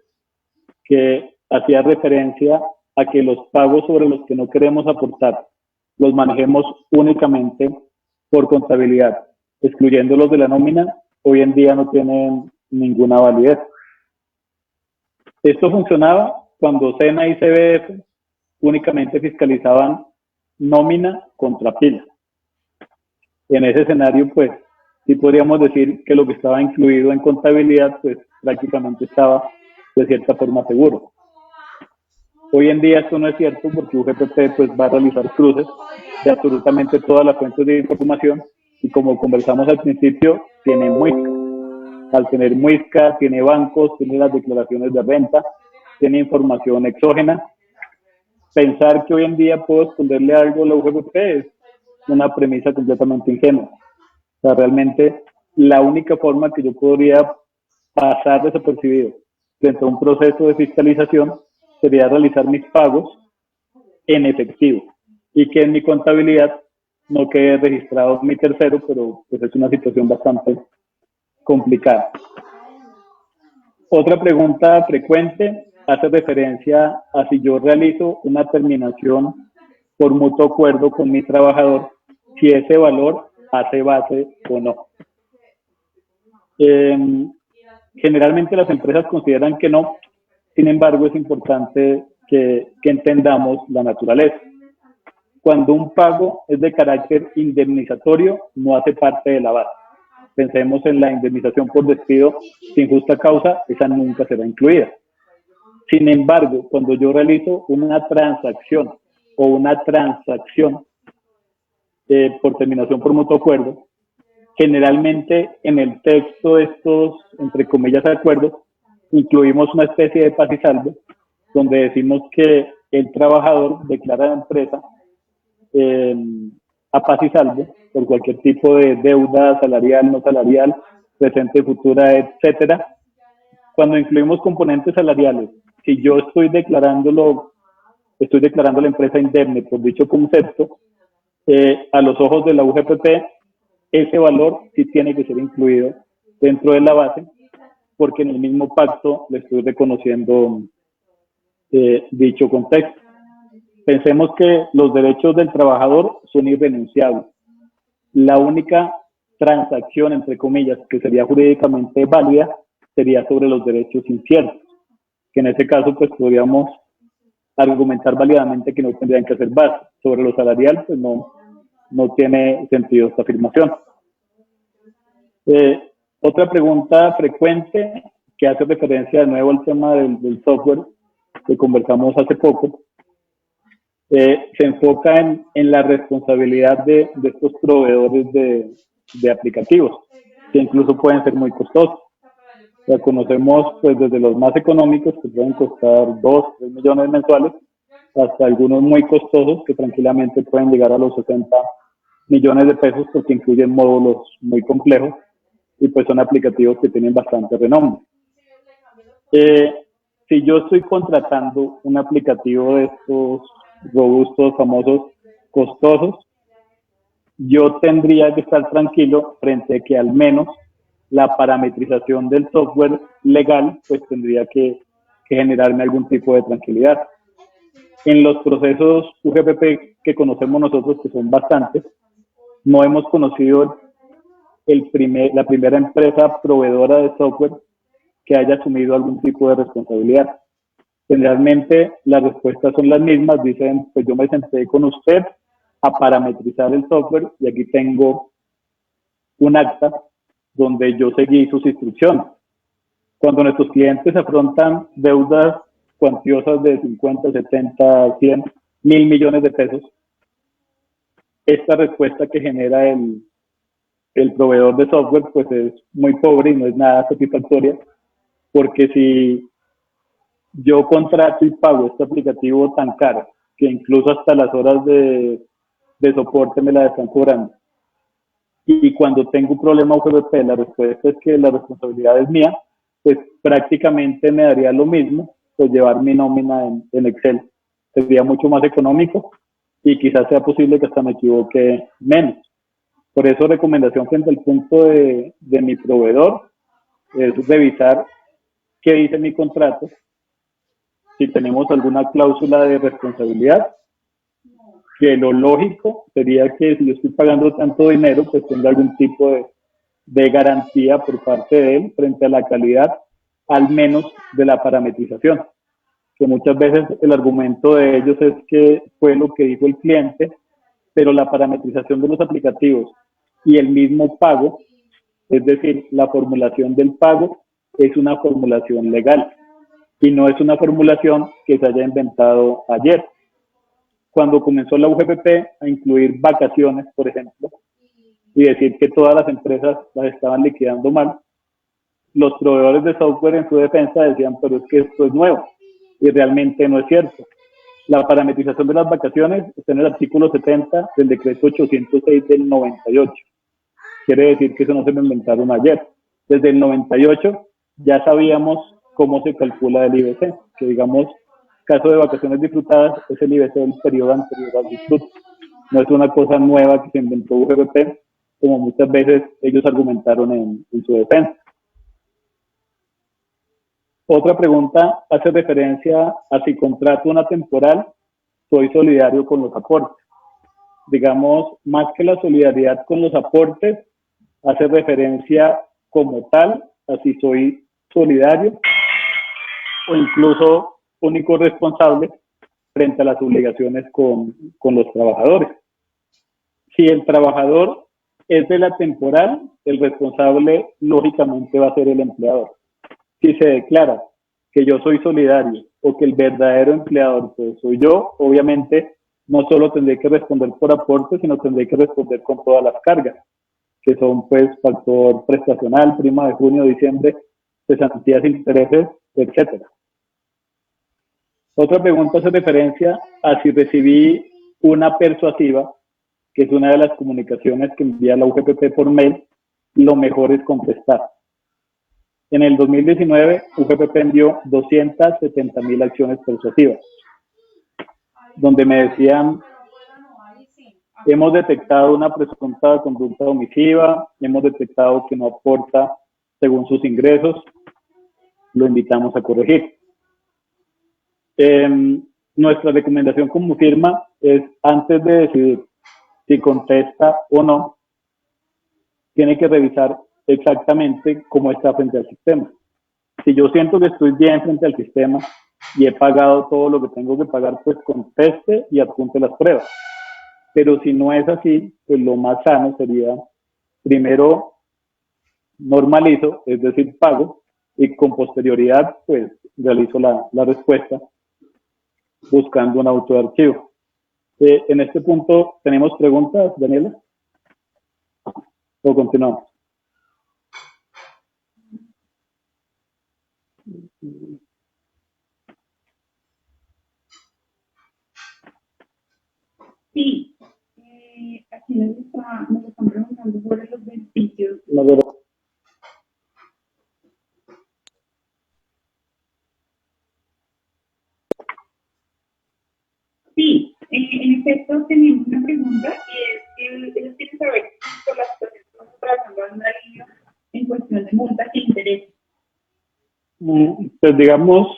que hacía referencia a que los pagos sobre los que no queremos aportar los manejemos únicamente por contabilidad, excluyéndolos de la nómina, hoy en día no tienen ninguna validez. Esto funcionaba cuando SENA y CBF únicamente fiscalizaban nómina contra pila. En ese escenario, pues, sí podríamos decir que lo que estaba incluido en contabilidad, pues, prácticamente estaba de cierta forma seguro. Hoy en día esto no es cierto porque UGPP pues, va a realizar cruces de absolutamente todas las fuentes de información y, como conversamos al principio, tiene muisca. Al tener muisca, tiene bancos, tiene las declaraciones de renta, tiene información exógena. Pensar que hoy en día puedo esconderle algo a la UGPP es una premisa completamente ingenua. O sea, realmente la única forma que yo podría pasar desapercibido frente a un proceso de fiscalización sería realizar mis pagos en efectivo y que en mi contabilidad no quede registrado mi tercero, pero pues es una situación bastante complicada. Otra pregunta frecuente hace referencia a si yo realizo una terminación por mutuo acuerdo con mi trabajador, si ese valor hace base o no. Generalmente las empresas consideran que no. Sin embargo, es importante que entendamos la naturaleza. Cuando un pago es de carácter indemnizatorio, no hace parte de la base. Pensemos en la indemnización por despido sin justa causa, esa nunca será incluida. Sin embargo, cuando yo realizo una transacción o una transacción por terminación por mutuo acuerdo, generalmente en el texto de estos, entre comillas, acuerdos, incluimos una especie de paz y salvo, donde decimos que el trabajador declara a la empresa a paz y salvo por cualquier tipo de deuda salarial, no salarial, presente, futura, etcétera. Cuando incluimos componentes salariales, si yo estoy declarando la empresa indemne por dicho concepto, a los ojos de la UGPP, ese valor sí tiene que ser incluido dentro de la base, porque en el mismo pacto le estoy reconociendo dicho contexto. Pensemos que los derechos del trabajador son irrenunciables. La única transacción, entre comillas, que sería jurídicamente válida sería sobre los derechos inciertos, que en ese caso pues podríamos argumentar válidamente que no tendrían que hacer base. Sobre lo salarial pues no tiene sentido esta afirmación. Otra pregunta frecuente que hace referencia de nuevo al tema del software que conversamos hace poco, se enfoca en la responsabilidad de estos proveedores de aplicativos, que incluso pueden ser muy costosos. Ya conocemos pues desde los más económicos, que pueden costar 2, 3 millones mensuales, hasta algunos muy costosos que tranquilamente pueden llegar a los 60 millones de pesos porque incluyen módulos muy complejos y pues son aplicativos que tienen bastante renombre. Si yo estoy contratando un aplicativo de estos robustos, famosos, costosos, yo tendría que estar tranquilo frente a que al menos la parametrización del software legal pues tendría que generarme algún tipo de tranquilidad. En los procesos UGPP que conocemos nosotros, que son bastantes, no hemos conocido la primera empresa proveedora de software que haya asumido algún tipo de responsabilidad. Generalmente las respuestas son las mismas, dicen, pues yo me senté con usted a parametrizar el software y aquí tengo un acta donde yo seguí sus instrucciones. Cuando nuestros clientes afrontan deudas cuantiosas de 50, 70, 100, 1.000 millones de pesos, esta respuesta que genera el proveedor de software pues es muy pobre y no es nada satisfactoria, porque si yo contrato y pago este aplicativo tan caro, que incluso hasta las horas de soporte me la están cobrando, y cuando tengo un problema UGPP la respuesta es que la responsabilidad es mía, pues prácticamente me daría lo mismo pues llevar mi nómina en Excel. Sería mucho más económico y quizás sea posible que hasta me equivoque menos. Por eso, recomendación frente al punto de mi proveedor es revisar qué dice mi contrato, si tenemos alguna cláusula de responsabilidad, que lo lógico sería que si yo estoy pagando tanto dinero, pues tenga algún tipo de garantía por parte de él frente a la calidad, al menos de la parametrización. Que muchas veces el argumento de ellos es que fue lo que dijo el cliente, pero la parametrización de los aplicativos y el mismo pago, es decir, la formulación del pago es una formulación legal y no es una formulación que se haya inventado ayer. Cuando comenzó la UGPP a incluir vacaciones, por ejemplo, y decir que todas las empresas las estaban liquidando mal, los proveedores de software en su defensa decían, pero es que esto es nuevo, y realmente no es cierto. La parametrización de las vacaciones está en el artículo 70 del decreto 806 del 98. Quiere decir que eso no se lo inventaron ayer. Desde el 98 ya sabíamos cómo se calcula el IBC, que digamos, caso de vacaciones disfrutadas, es el IBC del periodo anterior al disfrute. No es una cosa nueva que se inventó UGPP, como muchas veces ellos argumentaron en su defensa. Otra pregunta hace referencia a si contrato una temporal, soy solidario con los aportes. Digamos, más que la solidaridad con los aportes, hace referencia como tal a si soy solidario o incluso único responsable frente a las obligaciones con los trabajadores. Si el trabajador es de la temporal, el responsable lógicamente va a ser el empleador. Si se declara que yo soy solidario o que el verdadero empleador pues soy yo, obviamente no solo tendré que responder por aportes, sino tendré que responder con todas las cargas, que son pues factor prestacional, prima de junio, diciembre, cesantías, intereses, etcétera. Otra pregunta hace referencia a si recibí una persuasiva, que es una de las comunicaciones que envía la UGPP por mail, lo mejor es contestar. En el 2019, UGPP envió 270.000 acciones persuasivas, donde me decían, hemos detectado una presunta conducta omisiva, hemos detectado que no aporta según sus ingresos, lo invitamos a corregir. Nuestra recomendación como firma es, antes de decidir si contesta o no, tiene que revisar exactamente cómo está frente al sistema. Si yo siento que estoy bien frente al sistema y he pagado todo lo que tengo que pagar, pues conteste y adjunte las pruebas. Pero si no es así, pues lo más sano sería, primero normalizo, es decir, pago, y con posterioridad, pues realizo la respuesta buscando un auto de archivo. En este punto, ¿tenemos preguntas, Daniela? ¿O continuamos? Sí, aquí nos están preguntando sobre los beneficios. Sí, en efecto tenemos una pregunta y es que ellos quieren saber si por la situación que estamos trabajando en una línea en cuestión de multas e intereses. Pues digamos,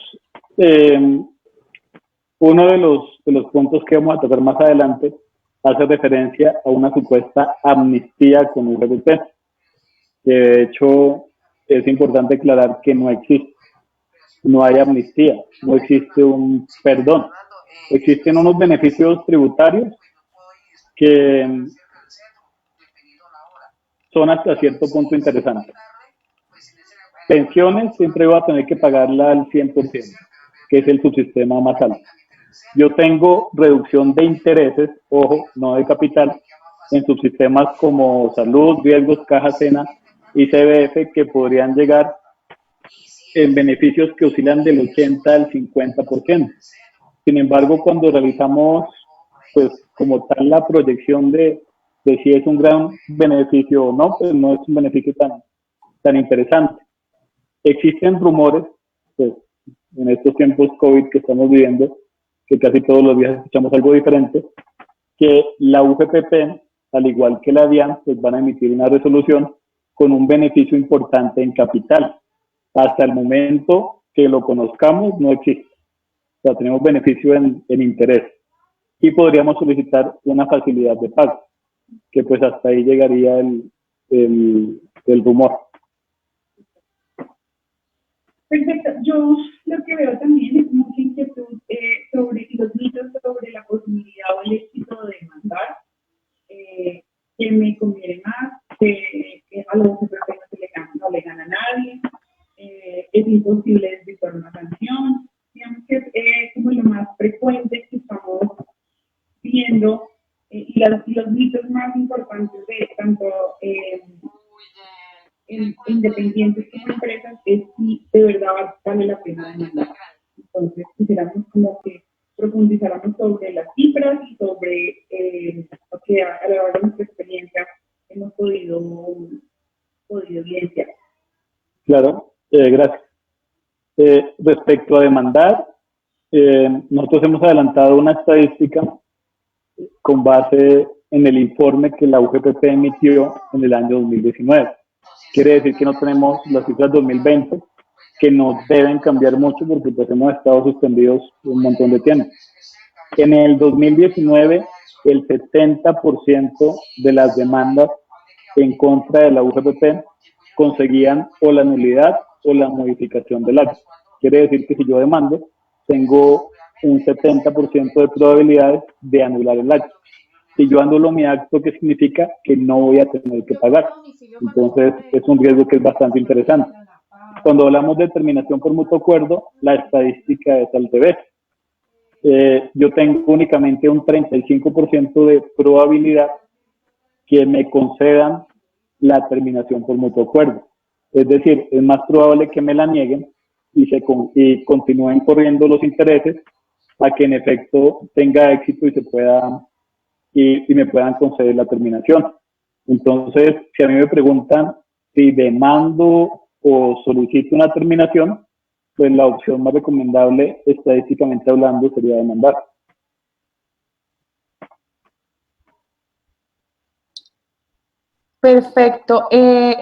uno de los puntos que vamos a tocar más adelante hace referencia a una supuesta amnistía con UGT, que de hecho es importante aclarar que no existe. No hay amnistía, no existe un perdón. Existen unos beneficios tributarios que son hasta cierto punto interesantes. Pensiones siempre va a tener que pagarla al 100%, que es el subsistema más alto. Yo tengo reducción de intereses, ojo, no de capital, en subsistemas como salud, riesgos, caja Sena y CBF, que podrían llegar en beneficios que oscilan del 80 al 50%. Sin embargo, cuando realizamos, pues, como tal la proyección de si es un gran beneficio o no, pues no es un beneficio tan interesante. Existen rumores, pues, en estos tiempos COVID que estamos viviendo, que casi todos los días escuchamos algo diferente, que la UGPP, al igual que la DIAN, pues van a emitir una resolución con un beneficio importante en capital. Hasta el momento que lo conozcamos, no existe. O sea, tenemos beneficio en interés. Y podríamos solicitar una facilidad de pago, que pues hasta ahí llegaría el rumor. Perfecto. Yo lo que veo también es mucha inquietud sobre los mitos sobre la posibilidad o el éxito de demandar, que me conviene más, que a los UGPP no le gana a nadie, es imposible desvirtuar una sanción. Digamos que es como lo más frecuente que estamos viendo y los mitos más importantes de tanto independientes como empresas es si de verdad vale la pena demandar. Entonces quisiéramos como que profundizáramos sobre las cifras y sobre lo que a lo largo de nuestra experiencia hemos podido evidenciar. Claro, gracias. Respecto a demandar, nosotros hemos adelantado una estadística con base en el informe que la UGPP emitió en el año 2019. Quiere decir que no tenemos las cifras 2020, que nos deben cambiar mucho porque pues hemos estado suspendidos un montón de tiempo. En el 2019, el 70% de las demandas en contra de la UGPP conseguían o la nulidad o la modificación del acto. Quiere decir que si yo demando, tengo un 70% de probabilidades de anular el acto. Si yo anulo mi acto, ¿qué significa? Que no voy a tener que pagar. Entonces, es un riesgo que es bastante interesante. Cuando hablamos de terminación por mutuo acuerdo, la estadística es al revés. Yo tengo únicamente un 35% de probabilidad que me concedan la terminación por mutuo acuerdo. Es decir, es más probable que me la nieguen y continúen corriendo los intereses a que en efecto tenga éxito y se pueda y me puedan conceder la terminación. Entonces, si a mí me preguntan si demando o solicito una terminación, pues la opción más recomendable, estadísticamente hablando, sería demandar. Perfecto.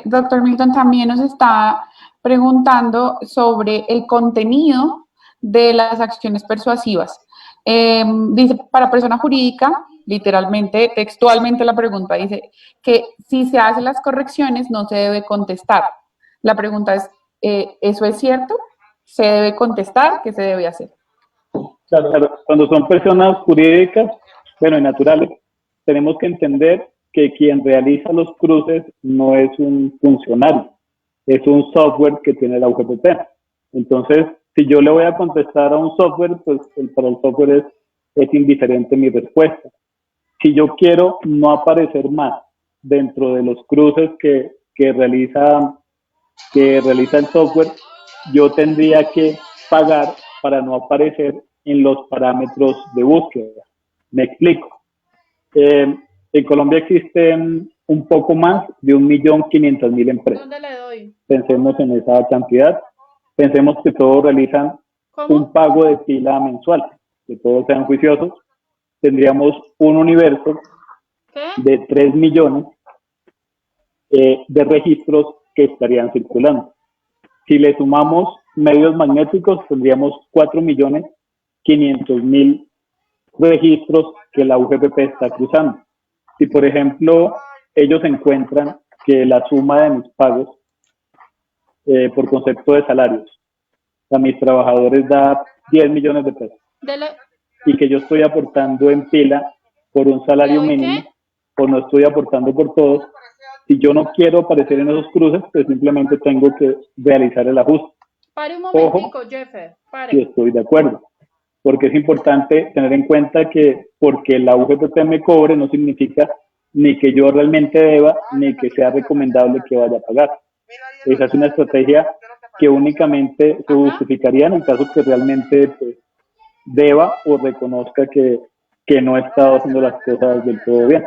Doctor Milton también nos está preguntando sobre el contenido de las acciones persuasivas. Dice, para persona jurídica, literalmente, textualmente la pregunta dice que si se hacen las correcciones no se debe contestar. La pregunta es, ¿eso es cierto? ¿Se debe contestar? ¿Qué se debe hacer? Claro, cuando son personas jurídicas, bueno, y naturales, tenemos que entender que quien realiza los cruces no es un funcionario, es un software que tiene la UGPP. Entonces, si yo le voy a contestar a un software, pues para el software es indiferente mi respuesta. Si yo quiero no aparecer más dentro de los cruces que realiza el software, yo tendría que pagar para no aparecer en los parámetros de búsqueda. Me explico. En Colombia existen un poco más de 1.500.000 empresas. ¿Dónde le doy? Pensemos en esa cantidad. Pensemos que todos realizan un pago de pila mensual, que todos sean juiciosos. Tendríamos un universo de 3 millones de registros que estarían circulando. Si le sumamos medios magnéticos, tendríamos 4.500.000 registros que la UGPP está cruzando. Si, por ejemplo, ellos encuentran que la suma de mis pagos por concepto de salarios a mis trabajadores da 10 millones de pesos y que yo estoy aportando en pila por un salario mínimo o no estoy aportando por todos, si yo no quiero aparecer en esos cruces, pues simplemente tengo que realizar el ajuste. Pare un momentico, Jeffer, pare. Sí, estoy de acuerdo, porque es importante tener en cuenta que porque la UGPP me cobre no significa ni que yo realmente deba, ni que sea recomendable que vaya a pagar. Esa es una estrategia que únicamente se justificaría en el caso que realmente pues, deba o reconozca que no he estado haciendo las cosas del todo bien.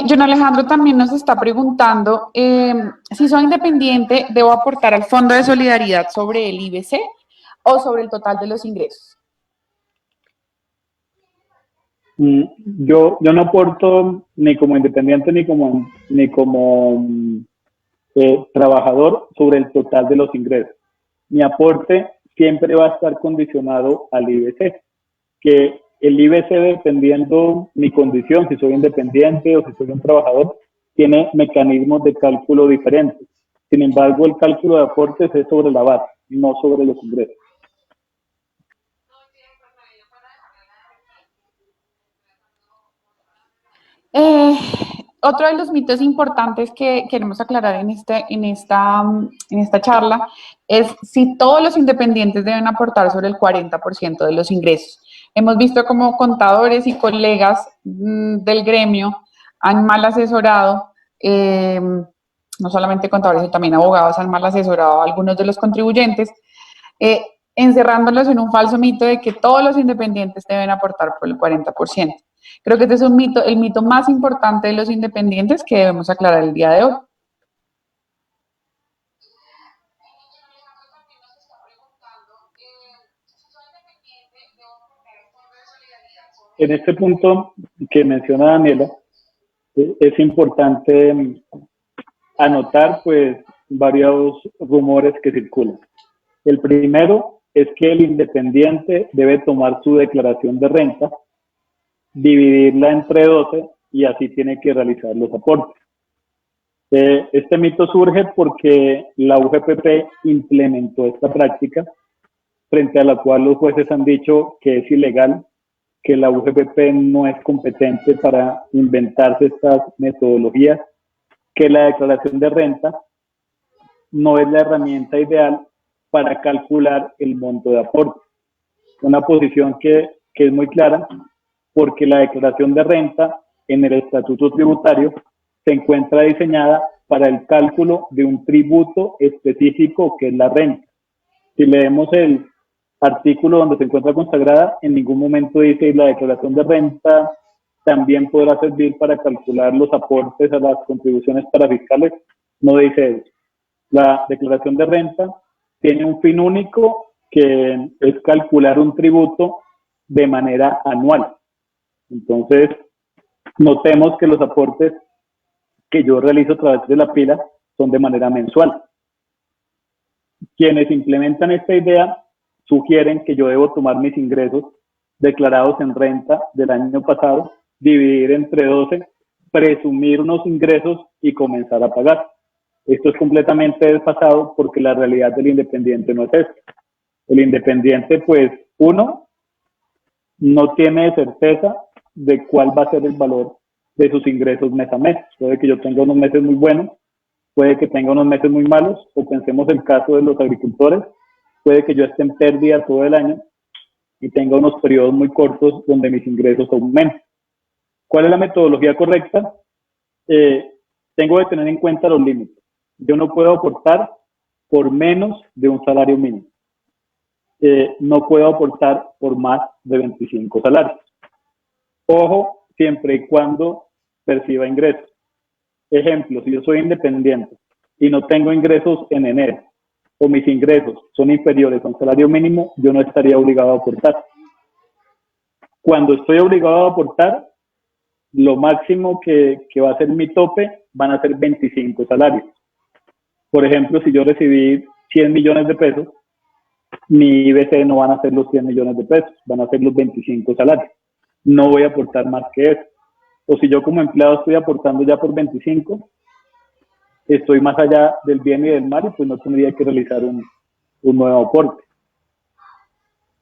John Alejandro también nos está preguntando si soy independiente, ¿debo aportar al Fondo de Solidaridad sobre el IBC o sobre el total de los ingresos? Yo no aporto ni como independiente ni como trabajador sobre el total de los ingresos. Mi aporte siempre va a estar condicionado al IBC, que el IBC, dependiendo mi condición, si soy independiente o si soy un trabajador, tiene mecanismos de cálculo diferentes. Sin embargo, el cálculo de aportes es sobre la base, no sobre los ingresos. Otro de los mitos importantes que queremos aclarar en esta charla es si todos los independientes deben aportar sobre el 40% de los ingresos. Hemos visto cómo contadores y colegas del gremio han mal asesorado, no solamente contadores, sino también abogados han mal asesorado a algunos de los contribuyentes, encerrándolos en un falso mito de que todos los independientes deben aportar por el 40%. Creo que este es un mito, el mito más importante de los independientes que debemos aclarar el día de hoy. En este punto que menciona Daniela, es importante anotar pues varios rumores que circulan. El primero es que el independiente debe tomar su declaración de renta, dividirla entre 12 y así tiene que realizar los aportes. Este mito surge porque la UGPP implementó esta práctica, frente a la cual los jueces han dicho que es ilegal, que la UGPP no es competente para inventarse estas metodologías, que la declaración de renta no es la herramienta ideal para calcular el monto de aporte. Una posición que es muy clara, porque la declaración de renta en el estatuto tributario se encuentra diseñada para el cálculo de un tributo específico que es la renta. Si leemos el artículo donde se encuentra consagrada, en ningún momento dice la declaración de renta también podrá servir para calcular los aportes a las contribuciones parafiscales. No dice eso. La declaración de renta tiene un fin único, que es calcular un tributo de manera anual. Entonces, notemos que los aportes que yo realizo a través de la pila son de manera mensual. Quienes implementan esta idea sugieren que yo debo tomar mis ingresos declarados en renta del año pasado, dividir entre 12, presumir unos ingresos y comenzar a pagar. Esto es completamente desfasado porque la realidad del independiente no es esta. El independiente, pues, uno, no tiene certeza de cuál va a ser el valor de sus ingresos mes a mes. Puede que yo tenga unos meses muy buenos, puede que tenga unos meses muy malos, o pensemos el caso de los agricultores, puede que yo esté en pérdida todo el año y tenga unos periodos muy cortos donde mis ingresos aumenten. ¿Cuál es la metodología correcta? Tengo que tener en cuenta los límites. Yo no puedo aportar por menos de un salario mínimo. No puedo aportar por más de 25 salarios. Ojo, siempre y cuando perciba ingresos. Ejemplo, si yo soy independiente y no tengo ingresos en enero, o mis ingresos son inferiores a un salario mínimo, yo no estaría obligado a aportar. Cuando estoy obligado a aportar, lo máximo que va a ser mi tope van a ser 25 salarios. Por ejemplo, si yo recibí 100 millones de pesos, mi IBC no van a ser los 100 millones de pesos, van a ser los 25 salarios. No voy a aportar más que eso. O si yo como empleado estoy aportando ya por 25, estoy más allá del bien y del mal y pues no tendría que realizar un nuevo aporte.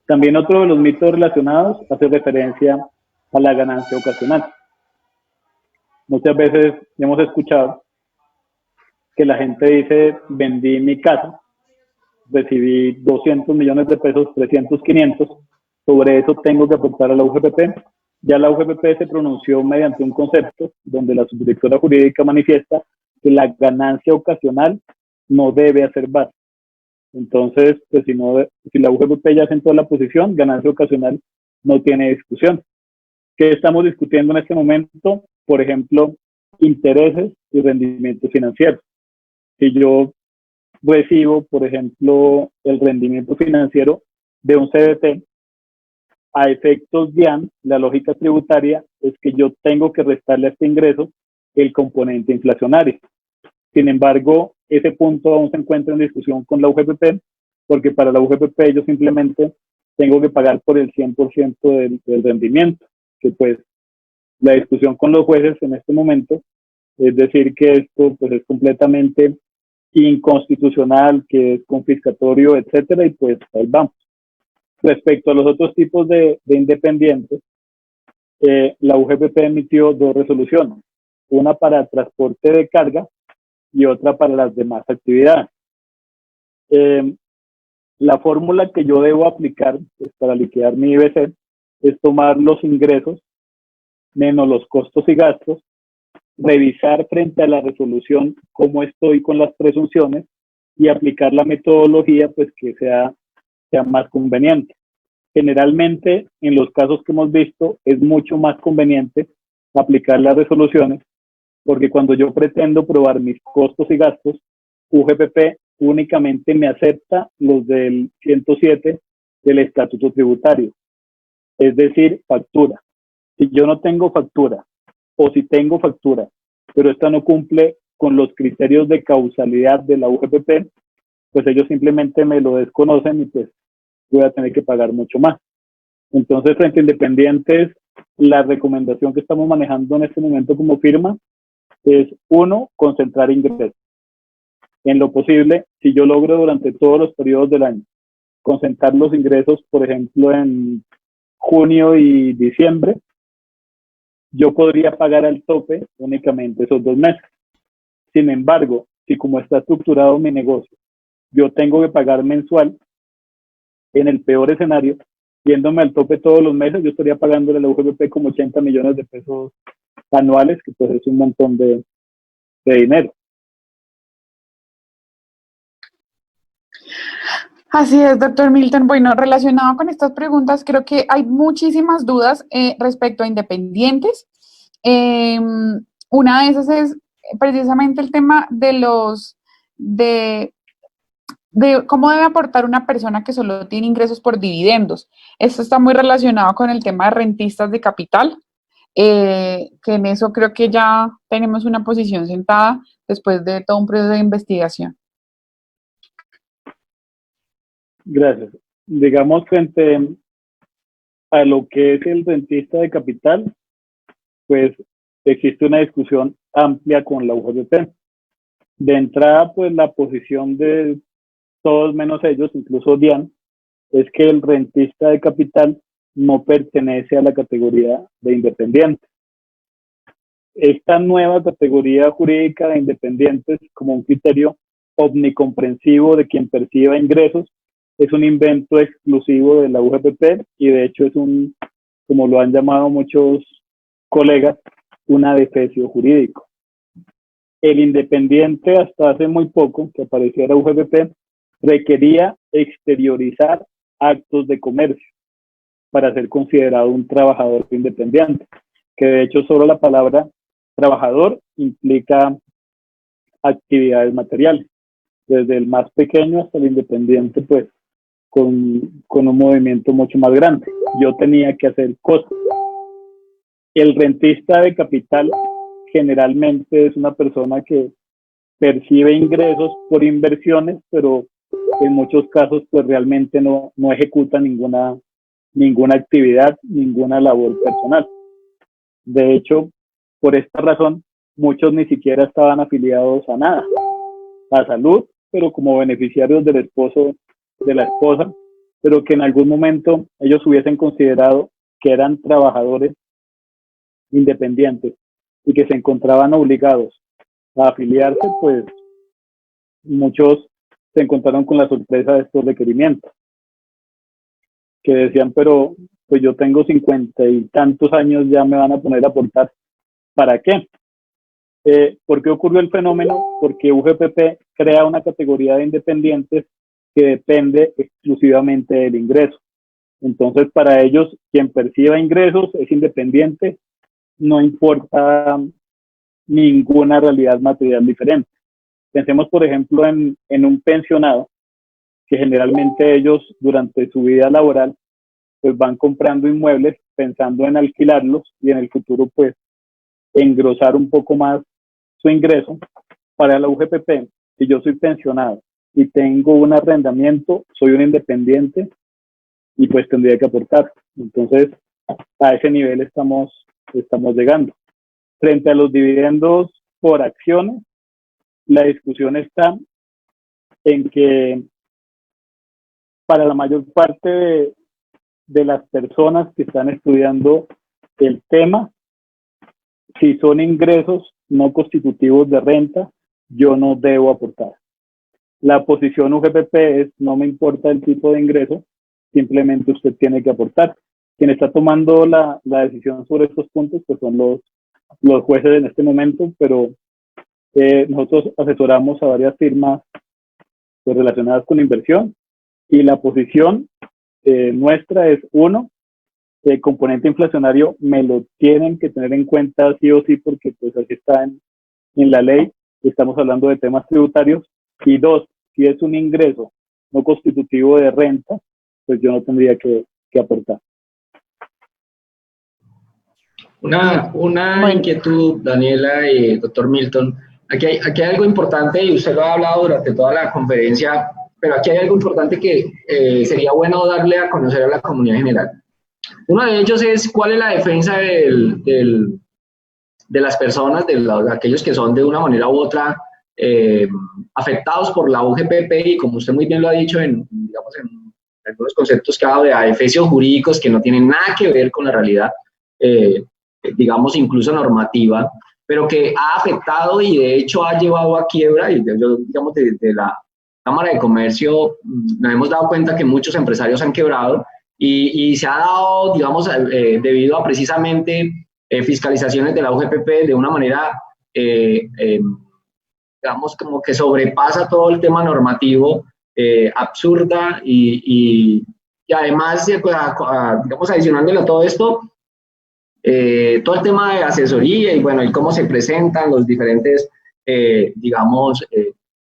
También otro de los mitos relacionados hace referencia a la ganancia ocasional. Muchas veces hemos escuchado que la gente dice, vendí mi casa, recibí 200 millones de pesos, 300, 500, sobre eso tengo que aportar a la UGPP. Ya la UGPP se pronunció mediante un concepto donde la subdirectora jurídica manifiesta que la ganancia ocasional no debe hacer base. Entonces, pues si la UGPP ya sentó la posición, ganancia ocasional no tiene discusión. ¿Qué estamos discutiendo en este momento? Por ejemplo, intereses y rendimientos financieros. Si yo recibo, por ejemplo, el rendimiento financiero de un CDT, a efectos DIAN, la lógica tributaria es que yo tengo que restarle a este ingreso el componente inflacionario. Sin embargo, ese punto aún se encuentra en discusión con la UGPP, porque para la UGPP yo simplemente tengo que pagar por el 100% del rendimiento, que pues la discusión con los jueces en este momento es decir que esto pues es completamente inconstitucional, que es confiscatorio, etcétera, y pues ahí vamos. Respecto a los otros tipos de independientes, la UGPP emitió dos resoluciones, una para transporte de carga y otra para las demás actividades. La fórmula que yo debo aplicar pues, para liquidar mi IBC es tomar los ingresos menos los costos y gastos, revisar frente a la resolución cómo estoy con las presunciones y aplicar la metodología pues que sea más conveniente. Generalmente, en los casos que hemos visto, es mucho más conveniente aplicar las resoluciones porque cuando yo pretendo probar mis costos y gastos, UGPP únicamente me acepta los del 107 del Estatuto Tributario, es decir, factura. Si yo no tengo factura o si tengo factura, pero esta no cumple con los criterios de causalidad de la UGPP, pues ellos simplemente me lo desconocen y pues voy a tener que pagar mucho más. Entonces, frente a independientes, la recomendación que estamos manejando en este momento como firma es, uno, concentrar ingresos. En lo posible, si yo logro durante todos los periodos del año concentrar los ingresos, por ejemplo, en junio y diciembre, yo podría pagar al tope únicamente esos 2 meses. Sin embargo, si como está estructurado mi negocio, yo tengo que pagar mensual, en el peor escenario, yéndome al tope todos los meses, yo estaría pagándole a la UGPP como 80 millones de pesos anuales, que pues es un montón de dinero. Así es, doctor Milton. Bueno, relacionado con estas preguntas, creo que hay muchísimas dudas respecto a independientes. Una de esas es precisamente el tema de cómo debe aportar una persona que solo tiene ingresos por dividendos. Esto está muy relacionado con el tema de rentistas de capital. que en eso creo que ya tenemos una posición sentada después de todo un proceso de investigación. Gracias. Digamos, frente a lo que es el rentista de capital, pues existe una discusión amplia con la UGPP. De entrada, pues la posición de todos menos ellos, incluso DIAN, es que el rentista de capital no pertenece a la categoría de independiente. Esta nueva categoría jurídica de independientes, como un criterio omnicomprensivo de quien perciba ingresos, es un invento exclusivo de la UGPP y de hecho es un, como lo han llamado muchos colegas, un adefesio jurídico. El independiente hasta hace muy poco, que apareciera UGPP, requería exteriorizar actos de comercio para ser considerado un trabajador independiente, que de hecho solo la palabra trabajador implica actividades materiales, desde el más pequeño hasta el independiente, pues con un movimiento mucho más grande. Yo tenía que hacer cosas. El rentista de capital generalmente es una persona que percibe ingresos por inversiones, pero en muchos casos pues realmente no ejecuta ninguna actividad, ninguna labor personal. De hecho, por esta razón, muchos ni siquiera estaban afiliados a nada, a salud, pero como beneficiarios del esposo, de la esposa, pero que en algún momento ellos hubiesen considerado que eran trabajadores independientes y que se encontraban obligados a afiliarse, pues muchos se encontraron con la sorpresa de estos requerimientos, que decían, pero pues yo tengo 50 y tantos años, ya me van a poner a aportar, ¿para qué? ¿Por qué ocurrió el fenómeno? Porque UGPP crea una categoría de independientes que depende exclusivamente del ingreso. Entonces, para ellos, quien perciba ingresos es independiente, no importa ninguna realidad material diferente. Pensemos, por ejemplo, en un pensionado, que generalmente ellos durante su vida laboral pues van comprando inmuebles pensando en alquilarlos y en el futuro pues engrosar un poco más su ingreso. Para la UGPP, si yo soy pensionado y tengo un arrendamiento, soy un independiente y pues tendría que aportar. Entonces, a ese nivel estamos llegando. Frente a los dividendos por acciones, la discusión está en que para la mayor parte de las personas que están estudiando el tema, si son ingresos no constitutivos de renta, yo no debo aportar. La posición UGPP es, no me importa el tipo de ingreso, simplemente usted tiene que aportar. Quien está tomando la decisión sobre estos puntos pues son los jueces en este momento, pero nosotros asesoramos a varias firmas pues, relacionadas con inversión y la posición nuestra es, uno, el componente inflacionario me lo tienen que tener en cuenta sí o sí porque pues así está en la ley, estamos hablando de temas tributarios, y dos, si es un ingreso no constitutivo de renta, pues yo no tendría que aportar. Una inquietud, Daniela y doctor Milton. Aquí hay algo importante y usted lo ha hablado durante toda la conferencia, pero aquí hay algo importante que sería bueno darle a conocer a la comunidad general. Uno de ellos es cuál es la defensa de las personas, de aquellos que son de una manera u otra afectados por la UGPP y como usted muy bien lo ha dicho digamos, en algunos conceptos que ha dado de adefesios jurídicos que no tienen nada que ver con la realidad, digamos incluso normativa, pero que ha afectado y de hecho ha llevado a quiebra, y digamos desde la Cámara de Comercio nos hemos dado cuenta que muchos empresarios han quebrado y se ha dado, digamos, debido a precisamente fiscalizaciones de la UGPP de una manera, digamos, como que sobrepasa todo el tema normativo, absurda y además, pues, digamos, adicionándole a todo esto, todo el tema de asesoría y bueno, y cómo se presentan los diferentes, digamos,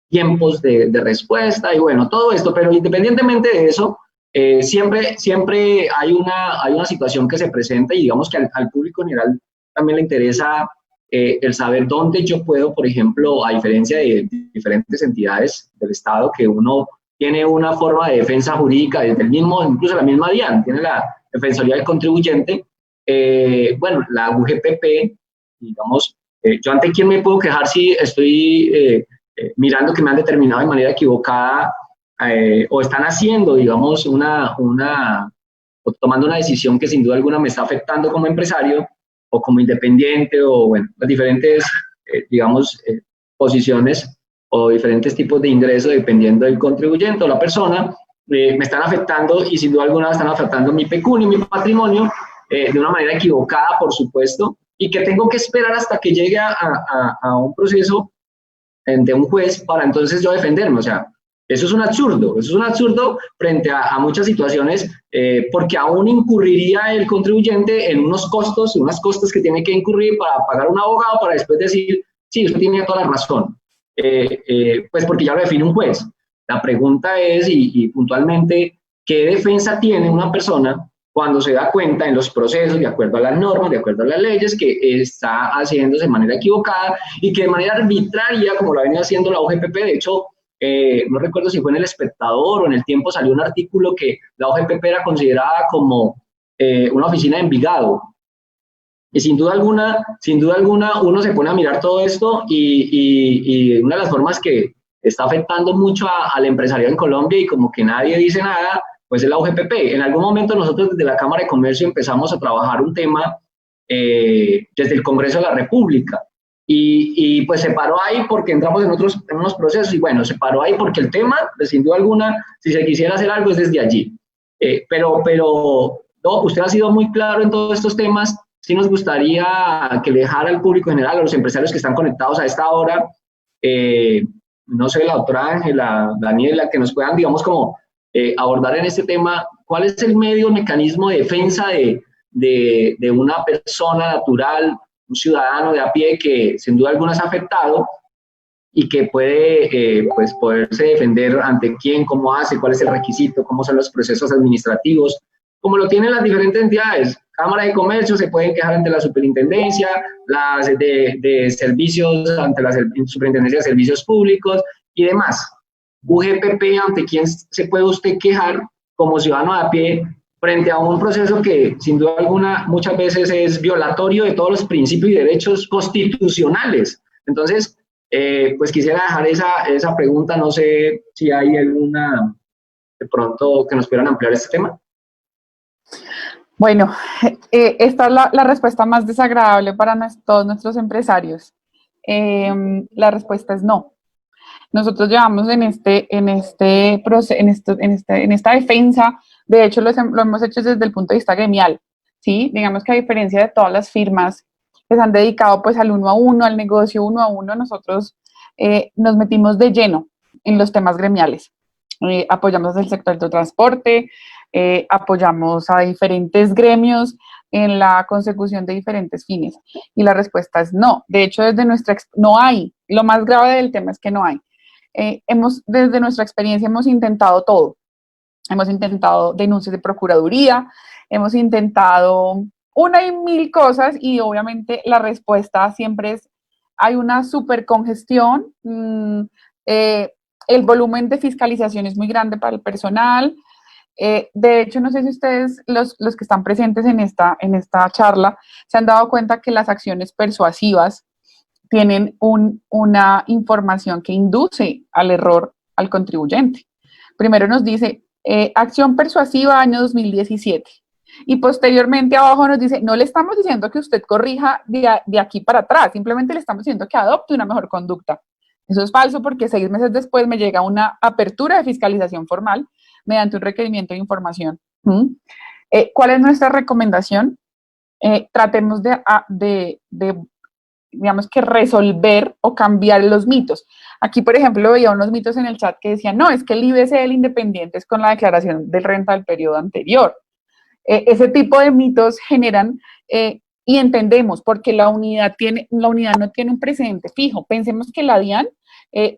tiempos de respuesta y bueno, todo esto, pero independientemente de eso, siempre hay una situación que se presenta y digamos que al público en general también le interesa el saber dónde yo puedo, por ejemplo, a diferencia de diferentes entidades del Estado, que uno tiene una forma de defensa jurídica desde el mismo, incluso la misma DIAN, tiene la Defensoría del Contribuyente, bueno, la UGPP, digamos, yo ante quién me puedo quejar si estoy mirando que me han determinado de manera equivocada o están haciendo, digamos, o tomando una decisión que sin duda alguna me está afectando como empresario o como independiente o, bueno, las diferentes, digamos, posiciones o diferentes tipos de ingresos dependiendo del contribuyente o la persona, me están afectando y sin duda alguna están afectando mi pecunio, mi patrimonio, de una manera equivocada, por supuesto, y que tengo que esperar hasta que llegue a un proceso de un juez para entonces yo defenderme. O sea, eso es un absurdo frente a muchas situaciones, porque aún incurriría el contribuyente en unos costos, unas costas que tiene que incurrir para pagar un abogado para después decir, sí, usted tiene toda la razón, pues porque ya lo define un juez. La pregunta es, y puntualmente, ¿qué defensa tiene una persona cuando se da cuenta en los procesos, de acuerdo a las normas, de acuerdo a las leyes, que está haciéndose de manera equivocada y que de manera arbitraria, como lo ha venido haciendo la OGPP? De hecho, no recuerdo si fue en El Espectador o en El Tiempo, salió un artículo que la OGPP era considerada como una oficina de Envigado. Y sin duda alguna, uno se pone a mirar todo esto y una de las formas que está afectando mucho al empresariado en Colombia y como que nadie dice nada, pues es la UGPP. En algún momento nosotros desde la Cámara de Comercio empezamos a trabajar un tema desde el Congreso de la República y pues se paró ahí porque entramos en unos procesos y bueno, se paró ahí porque el tema, pues sin duda alguna, si se quisiera hacer algo es desde allí. Pero no, usted ha sido muy claro en todos estos temas. Sí nos gustaría que le dejara al público general, a los empresarios que están conectados a esta hora, no sé, la doctora Ángela, Daniela, que nos puedan, digamos, como abordar en este tema, cuál es el mecanismo de defensa de una persona natural, un ciudadano de a pie que sin duda alguna es afectado y que puede pues poderse defender ante quién, cómo hace, cuál es el requisito, cómo son los procesos administrativos, como lo tienen las diferentes entidades. Cámara de Comercio se pueden quejar ante la superintendencia, las de servicios ante la superintendencia de servicios públicos y demás. UGPP, ante quién se puede usted quejar como ciudadano de a pie frente a un proceso que sin duda alguna muchas veces es violatorio de todos los principios y derechos constitucionales. Entonces, pues quisiera dejar esa pregunta, no sé si hay alguna de pronto que nos quieran ampliar este tema. Bueno, esta es la respuesta más desagradable para todos nuestros empresarios. La respuesta es no. Nosotros llevamos en esta defensa, de hecho lo hemos hecho desde el punto de vista gremial, ¿sí? Digamos que a diferencia de todas las firmas que se han dedicado pues al 1 a 1, al negocio 1 a 1, nosotros nos metimos de lleno en los temas gremiales. Apoyamos el sector del transporte, apoyamos a diferentes gremios en la consecución de diferentes fines. Y la respuesta es no. De hecho, no hay. Lo más grave del tema es que no hay. Desde nuestra experiencia hemos intentado todo. Hemos intentado denuncias de procuraduría, hemos intentado una y mil cosas y obviamente la respuesta siempre es, hay una súper congestión, el volumen de fiscalización es muy grande para el personal. De hecho, no sé si ustedes, los que están presentes en esta charla, se han dado cuenta que las acciones persuasivas tienen una información que induce al error al contribuyente. Primero nos dice, acción persuasiva año 2017. Y posteriormente abajo nos dice, no le estamos diciendo que usted corrija de aquí para atrás, simplemente le estamos diciendo que adopte una mejor conducta. Eso es falso porque 6 meses después me llega una apertura de fiscalización formal mediante un requerimiento de información. ¿Cuál es nuestra recomendación? Tratemos de digamos que resolver o cambiar los mitos. Aquí, por ejemplo, veía unos mitos en el chat que decían, no, es que el IBC del independiente es con la declaración de renta del periodo anterior. Ese tipo de mitos generan, y entendemos, porque la unidad no tiene un precedente fijo. Pensemos que la DIAN,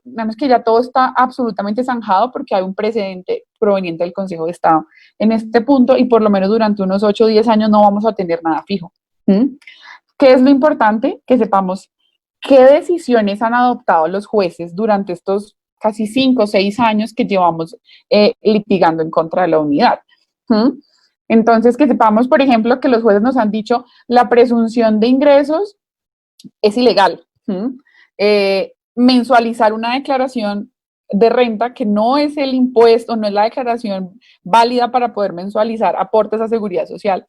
digamos que ya todo está absolutamente zanjado porque hay un precedente proveniente del Consejo de Estado en este punto y por lo menos durante unos 8 o 10 años no vamos a tener nada fijo. ¿qué es lo importante? Que sepamos qué decisiones han adoptado los jueces durante estos casi 5 o 6 años que llevamos litigando en contra de la unidad. ¿Mm? Entonces, que sepamos, por ejemplo, que los jueces nos han dicho la presunción de ingresos es ilegal. Mensualizar una declaración de renta que no es el impuesto, no es la declaración válida para poder mensualizar aportes a seguridad social,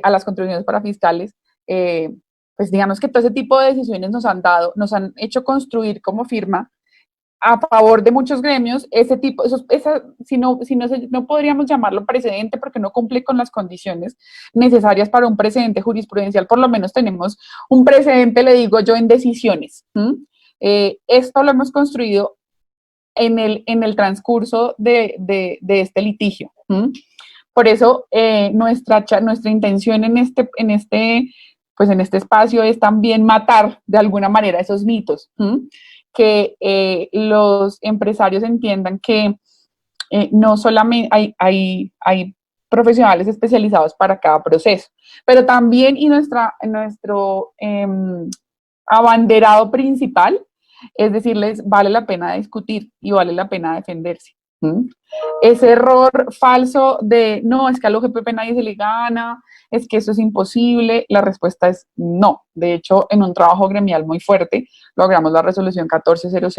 a las contribuciones para fiscales, pues digamos que todo ese tipo de decisiones nos han hecho construir como firma a favor de muchos gremios, ese tipo, no podríamos llamarlo precedente porque no cumple con las condiciones necesarias para un precedente jurisprudencial, por lo menos tenemos un precedente, le digo yo, en decisiones. Esto lo hemos construido en el transcurso de este litigio. Por eso nuestra intención en este espacio es también matar de alguna manera esos mitos. Que los empresarios entiendan que no solamente hay profesionales especializados para cada proceso, pero también nuestro abanderado principal es decirles, vale la pena discutir y vale la pena defenderse. Ese error falso de, no, es que al UGPP nadie se le gana, es que eso es imposible, la respuesta es no. De hecho, en un trabajo gremial muy fuerte, logramos la resolución 1400,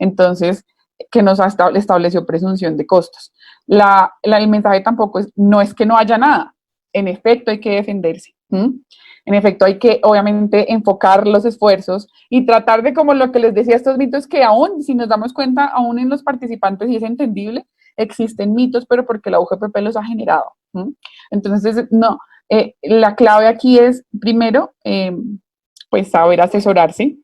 entonces, que nos estableció presunción de costos. El mensaje tampoco es, no es que no haya nada, en efecto hay que defenderse. En efecto, hay que, obviamente, enfocar los esfuerzos y tratar de, como lo que les decía, estos mitos que aún, si nos damos cuenta, aún en los participantes, y es entendible, existen mitos, pero porque la UGPP los ha generado. Entonces, no, la clave aquí es, primero, pues saber asesorarse,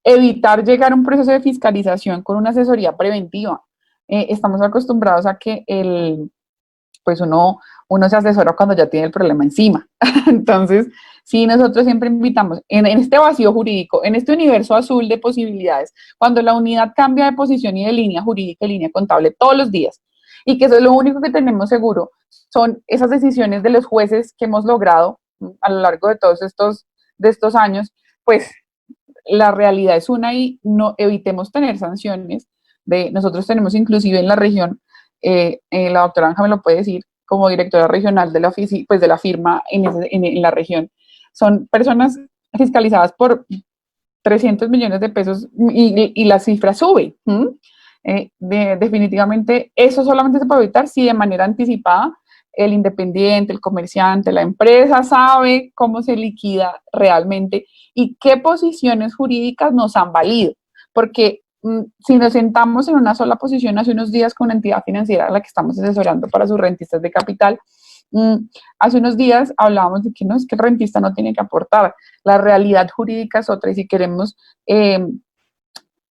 evitar llegar a un proceso de fiscalización con una asesoría preventiva. Estamos acostumbrados a que pues uno se asesora cuando ya tiene el problema encima. Entonces, sí, nosotros siempre invitamos, en este vacío jurídico, en este universo azul de posibilidades, cuando la unidad cambia de posición y de línea jurídica y línea contable todos los días, y que eso es lo único que tenemos seguro, son esas decisiones de los jueces que hemos logrado a lo largo de todos estos años, pues la realidad es una y no evitemos tener sanciones. Nosotros tenemos inclusive en la región, la doctora Anja me lo puede decir, como directora regional de la firma en la región, son personas fiscalizadas por 300 millones de pesos y la cifra sube. Definitivamente eso solamente se puede evitar si de manera anticipada el independiente, el comerciante, la empresa sabe cómo se liquida realmente y qué posiciones jurídicas nos han valido, porque si nos sentamos en una sola posición hace unos días con una entidad financiera a la que estamos asesorando para sus rentistas de capital, hace unos días hablábamos de que no, es que el rentista no tiene que aportar, la realidad jurídica es otra y si queremos,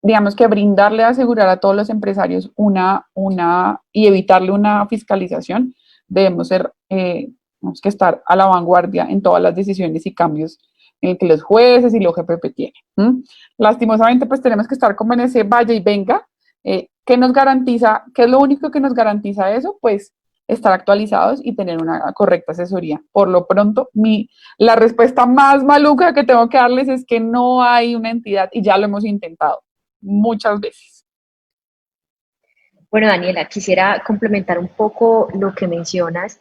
digamos que brindarle, asegurar a todos los empresarios y evitarle una fiscalización, debemos que estar a la vanguardia en todas las decisiones y cambios en el que los jueces y la OGPP tienen. Lastimosamente, pues tenemos que estar como en ese vaya y venga. ¿Qué nos garantiza? ¿Qué es lo único que nos garantiza eso? Pues estar actualizados y tener una correcta asesoría. Por lo pronto, la respuesta más maluca que tengo que darles es que no hay una entidad y ya lo hemos intentado muchas veces. Bueno, Daniela, quisiera complementar un poco lo que mencionas.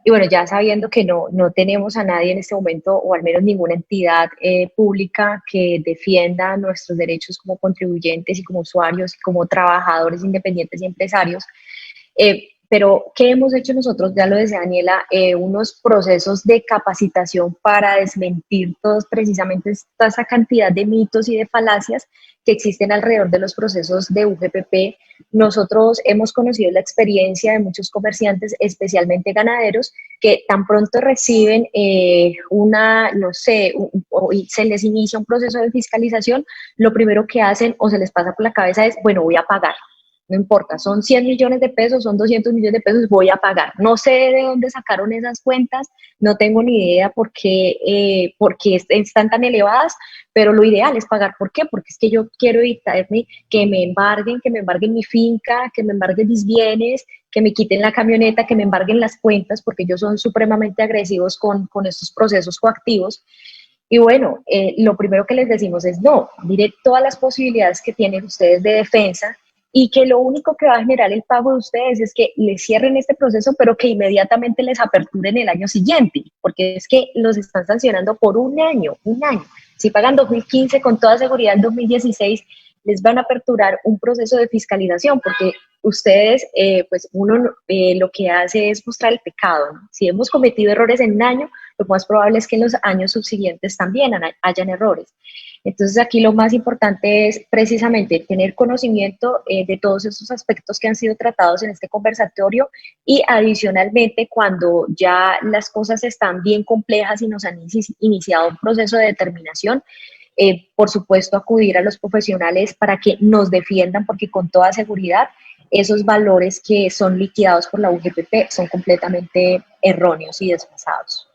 Y bueno, ya sabiendo que no tenemos a nadie en este momento, o al menos ninguna entidad pública que defienda nuestros derechos como contribuyentes y como usuarios y como trabajadores independientes y empresarios, pero ¿qué hemos hecho nosotros? Ya lo decía Daniela, unos procesos de capacitación para desmentir precisamente toda esa cantidad de mitos y de falacias que existen alrededor de los procesos de UGPP. Nosotros hemos conocido la experiencia de muchos comerciantes, especialmente ganaderos, que tan pronto reciben y se les inicia un proceso de fiscalización, lo primero que hacen o se les pasa por la cabeza es, bueno, voy a pagar. No importa, son 100 millones de pesos, son 200 millones de pesos, voy a pagar. No sé de dónde sacaron esas cuentas, no tengo ni idea por qué están tan elevadas, pero lo ideal es pagar. ¿Por qué? Porque es que yo quiero evitarme que me embarguen mi finca, que me embarguen mis bienes, que me quiten la camioneta, que me embarguen las cuentas, porque ellos son supremamente agresivos con estos procesos coactivos. Y bueno, lo primero que les decimos es no, mire todas las posibilidades que tienen ustedes de defensa y que lo único que va a generar el pago de ustedes es que les cierren este proceso, pero que inmediatamente les aperturen el año siguiente, porque es que los están sancionando por un año, un año. Si pagan 2015, con toda seguridad en 2016 les van a aperturar un proceso de fiscalización, porque ustedes, pues uno lo que hace es mostrar el pecado, ¿no? Si hemos cometido errores en un año, lo más probable es que en los años subsiguientes también hayan errores. Entonces aquí lo más importante es precisamente tener conocimiento de todos esos aspectos que han sido tratados en este conversatorio y adicionalmente cuando ya las cosas están bien complejas y nos han iniciado un proceso de determinación, por supuesto acudir a los profesionales para que nos defiendan porque con toda seguridad esos valores que son liquidados por la UGPP son completamente erróneos y desfasados.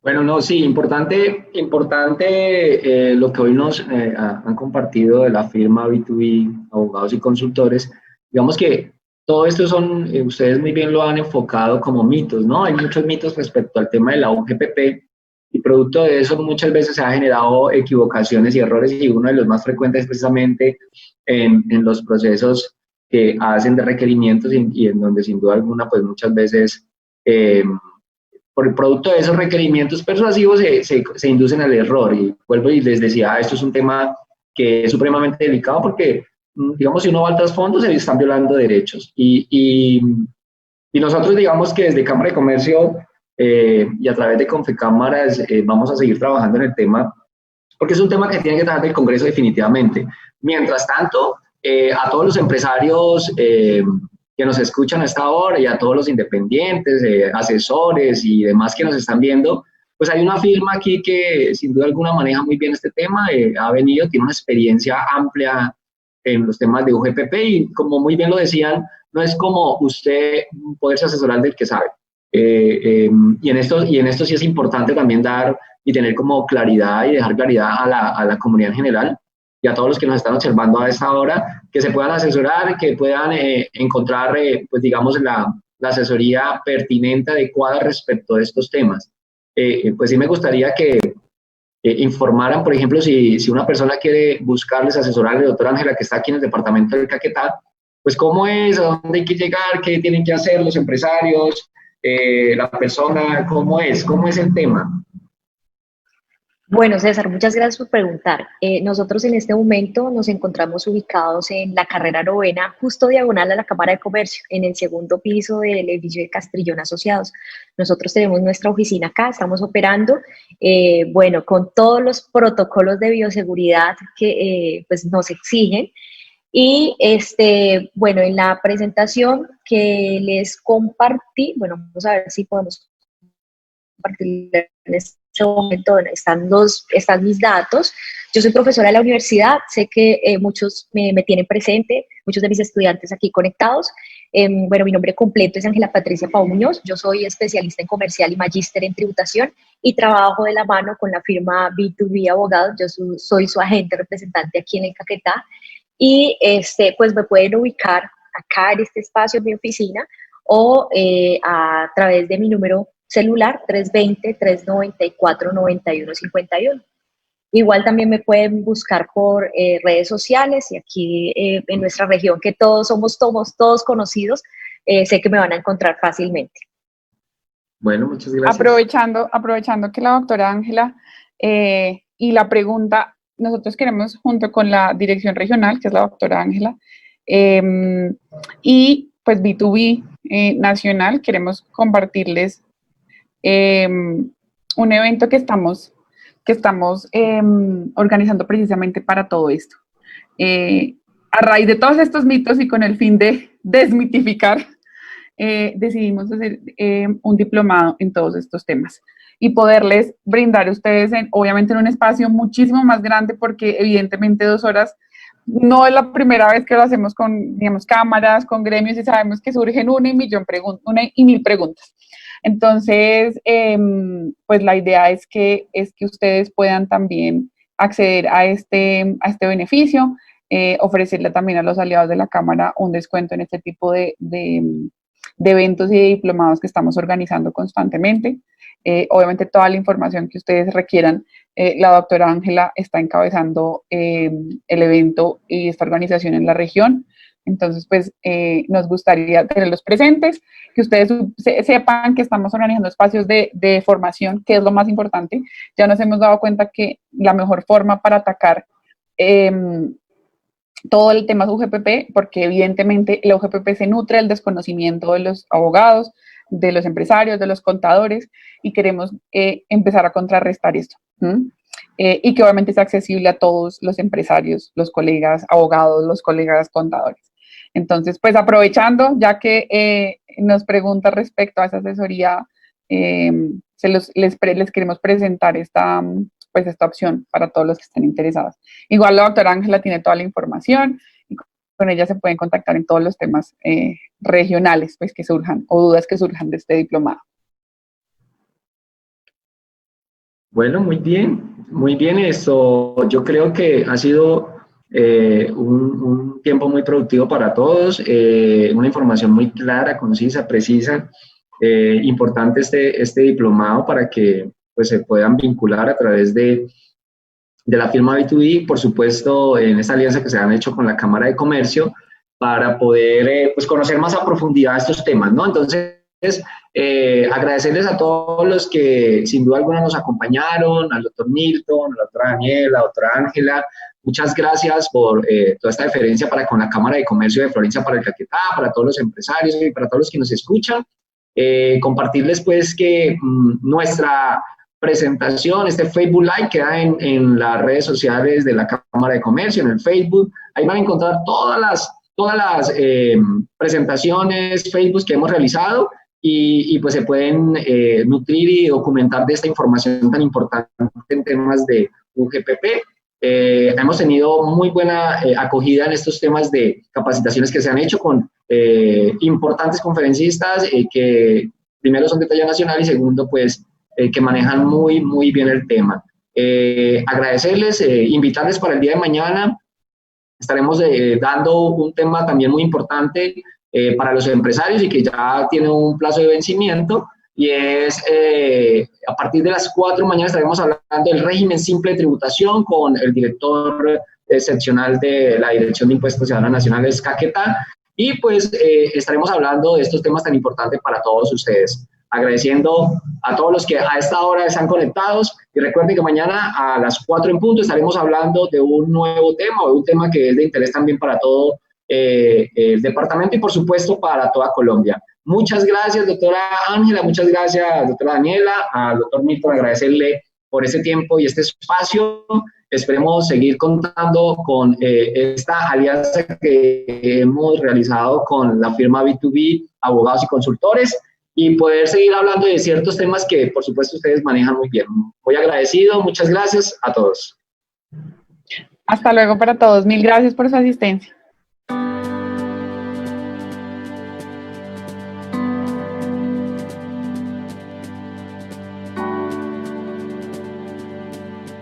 Bueno, no, sí, importante lo que hoy nos han compartido de la firma B2B, abogados y consultores. Digamos que todo esto son, ustedes muy bien lo han enfocado como mitos, ¿no? Hay muchos mitos respecto al tema de la UGPP y producto de eso muchas veces se han generado equivocaciones y errores y uno de los más frecuentes es precisamente en los procesos que hacen de requerimientos y en donde sin duda alguna pues muchas veces por el producto de esos requerimientos persuasivos se inducen al error. Y vuelvo y les decía, esto es un tema que es supremamente delicado porque, digamos, si uno va al trasfondo se están violando derechos. Y nosotros, digamos que desde Cámara de Comercio y a través de Confecámaras vamos a seguir trabajando en el tema, porque es un tema que tiene que tratar el Congreso definitivamente. Mientras tanto, a todos los empresarios que nos escuchan a esta hora y a todos los independientes, asesores y demás que nos están viendo, pues hay una firma aquí que sin duda alguna maneja muy bien este tema, ha venido, tiene una experiencia amplia en los temas de UGPP y como muy bien lo decían, no es como usted poderse asesorar del que sabe. Y en esto sí es importante también dar y tener como claridad y dejar claridad a la comunidad en general y a todos los que nos están observando a esta hora, que se puedan asesorar, que puedan encontrar, pues digamos, la asesoría pertinente, adecuada respecto de estos temas. Pues sí me gustaría que informaran, por ejemplo, si una persona quiere buscarles, asesorarle, doctora Ángela, que está aquí en el departamento del Caquetá, pues cómo es, a dónde hay que llegar, qué tienen que hacer los empresarios, la persona, cómo es el tema. Bueno, César, muchas gracias por preguntar. Nosotros en este momento nos encontramos ubicados en la carrera 9ª, justo diagonal a la Cámara de Comercio, en el segundo piso del edificio de Castrillón Asociados. Nosotros tenemos nuestra oficina acá, estamos operando, bueno, con todos los protocolos de bioseguridad que pues nos exigen. Y bueno, en la presentación que les compartí, bueno, vamos a ver si podemos compartir en este momento, están mis datos. Yo soy profesora de la universidad, sé que muchos me tienen presente, muchos de mis estudiantes aquí conectados. Bueno, mi nombre completo es Ángela Patricia Pau Muñoz, yo soy especialista en comercial y magíster en tributación y trabajo de la mano con la firma B2B Abogados, yo soy su agente representante aquí en el Caquetá y pues me pueden ubicar acá en este espacio en mi oficina o a través de mi número celular 320-394-9151. Igual también me pueden buscar por redes sociales y aquí en nuestra región que todos somos todos conocidos, sé que me van a encontrar fácilmente. Bueno, muchas gracias. Aprovechando que la doctora Ángela y la pregunta, nosotros queremos junto con la dirección regional, que es la doctora Ángela, y pues B2B nacional, queremos compartirles un evento que estamos organizando precisamente para todo esto. A raíz de todos estos mitos y con el fin de desmitificar, decidimos hacer un diplomado en todos estos temas y poderles brindar a ustedes, obviamente en un espacio muchísimo más grande, porque evidentemente 2 horas no es la primera vez que lo hacemos con, digamos, cámaras, con gremios, y sabemos que surgen 1.000.000 preguntas. Entonces, pues la idea es que ustedes puedan también acceder a este beneficio, ofrecerle también a los aliados de la Cámara un descuento en este tipo de eventos y de diplomados que estamos organizando constantemente. Obviamente toda la información que ustedes requieran, la doctora Ángela está encabezando el evento y esta organización en la región. Entonces, pues nos gustaría tenerlos presentes, que ustedes sepan que estamos organizando espacios de formación, que es lo más importante. Ya nos hemos dado cuenta que la mejor forma para atacar todo el tema es UGPP, porque evidentemente el UGPP se nutre del desconocimiento de los abogados, de los empresarios, de los contadores, y queremos empezar a contrarrestar esto. Y que obviamente sea accesible a todos los empresarios, los colegas abogados, los colegas contadores. Entonces, pues aprovechando, ya que nos pregunta respecto a esa asesoría, les queremos presentar esta opción para todos los que estén interesados. Igual la doctora Ángela tiene toda la información y con ella se pueden contactar en todos los temas regionales pues, que surjan o dudas que surjan de este diplomado. Bueno, muy bien eso. Yo creo que ha sido un tiempo muy productivo para todos, una información muy clara, concisa, precisa, importante este diplomado para que pues, se puedan vincular a través de la firma B2B, por supuesto, en esta alianza que se han hecho con la Cámara de Comercio, para poder pues, conocer más a profundidad estos temas, ¿no? Entonces, agradecerles a todos los que sin duda alguna nos acompañaron, al doctor Milton, a la doctora Daniela, a la doctora Ángela. Muchas gracias por toda esta deferencia para con la Cámara de Comercio de Florencia para el Caquetá, para todos los empresarios y para todos los que nos escuchan. Compartirles pues que nuestra presentación, este Facebook Live queda en las redes sociales de la Cámara de Comercio, en el Facebook. Ahí van a encontrar todas las presentaciones, Facebook que hemos realizado y pues se pueden nutrir y documentar de esta información tan importante en temas de UGPP. Hemos tenido muy buena acogida en estos temas de capacitaciones que se han hecho con importantes conferencistas que primero son de talla nacional y segundo pues que manejan muy bien el tema. Agradecerles, invitarles para el día de mañana. Estaremos dando un tema también muy importante para los empresarios y que ya tiene un plazo de vencimiento, y es a partir de las 4 de la mañana estaremos hablando del régimen simple de tributación con el director seccional de la Dirección de Impuestos Ciudadanos Nacionales, Caquetá, y pues estaremos hablando de estos temas tan importantes para todos ustedes. Agradeciendo a todos los que a esta hora están conectados, y recuerden que mañana a las 4 en punto estaremos hablando de un nuevo tema, o de un tema que es de interés también para todo el departamento y por supuesto para toda Colombia. Muchas gracias, doctora Ángela, muchas gracias, doctora Daniela, al doctor Milton, agradecerle por ese tiempo y este espacio. Esperemos seguir contando con esta alianza que hemos realizado con la firma B2B, abogados y consultores, y poder seguir hablando de ciertos temas que, por supuesto, ustedes manejan muy bien. Muy agradecido, muchas gracias a todos. Hasta luego para todos. Mil gracias por su asistencia.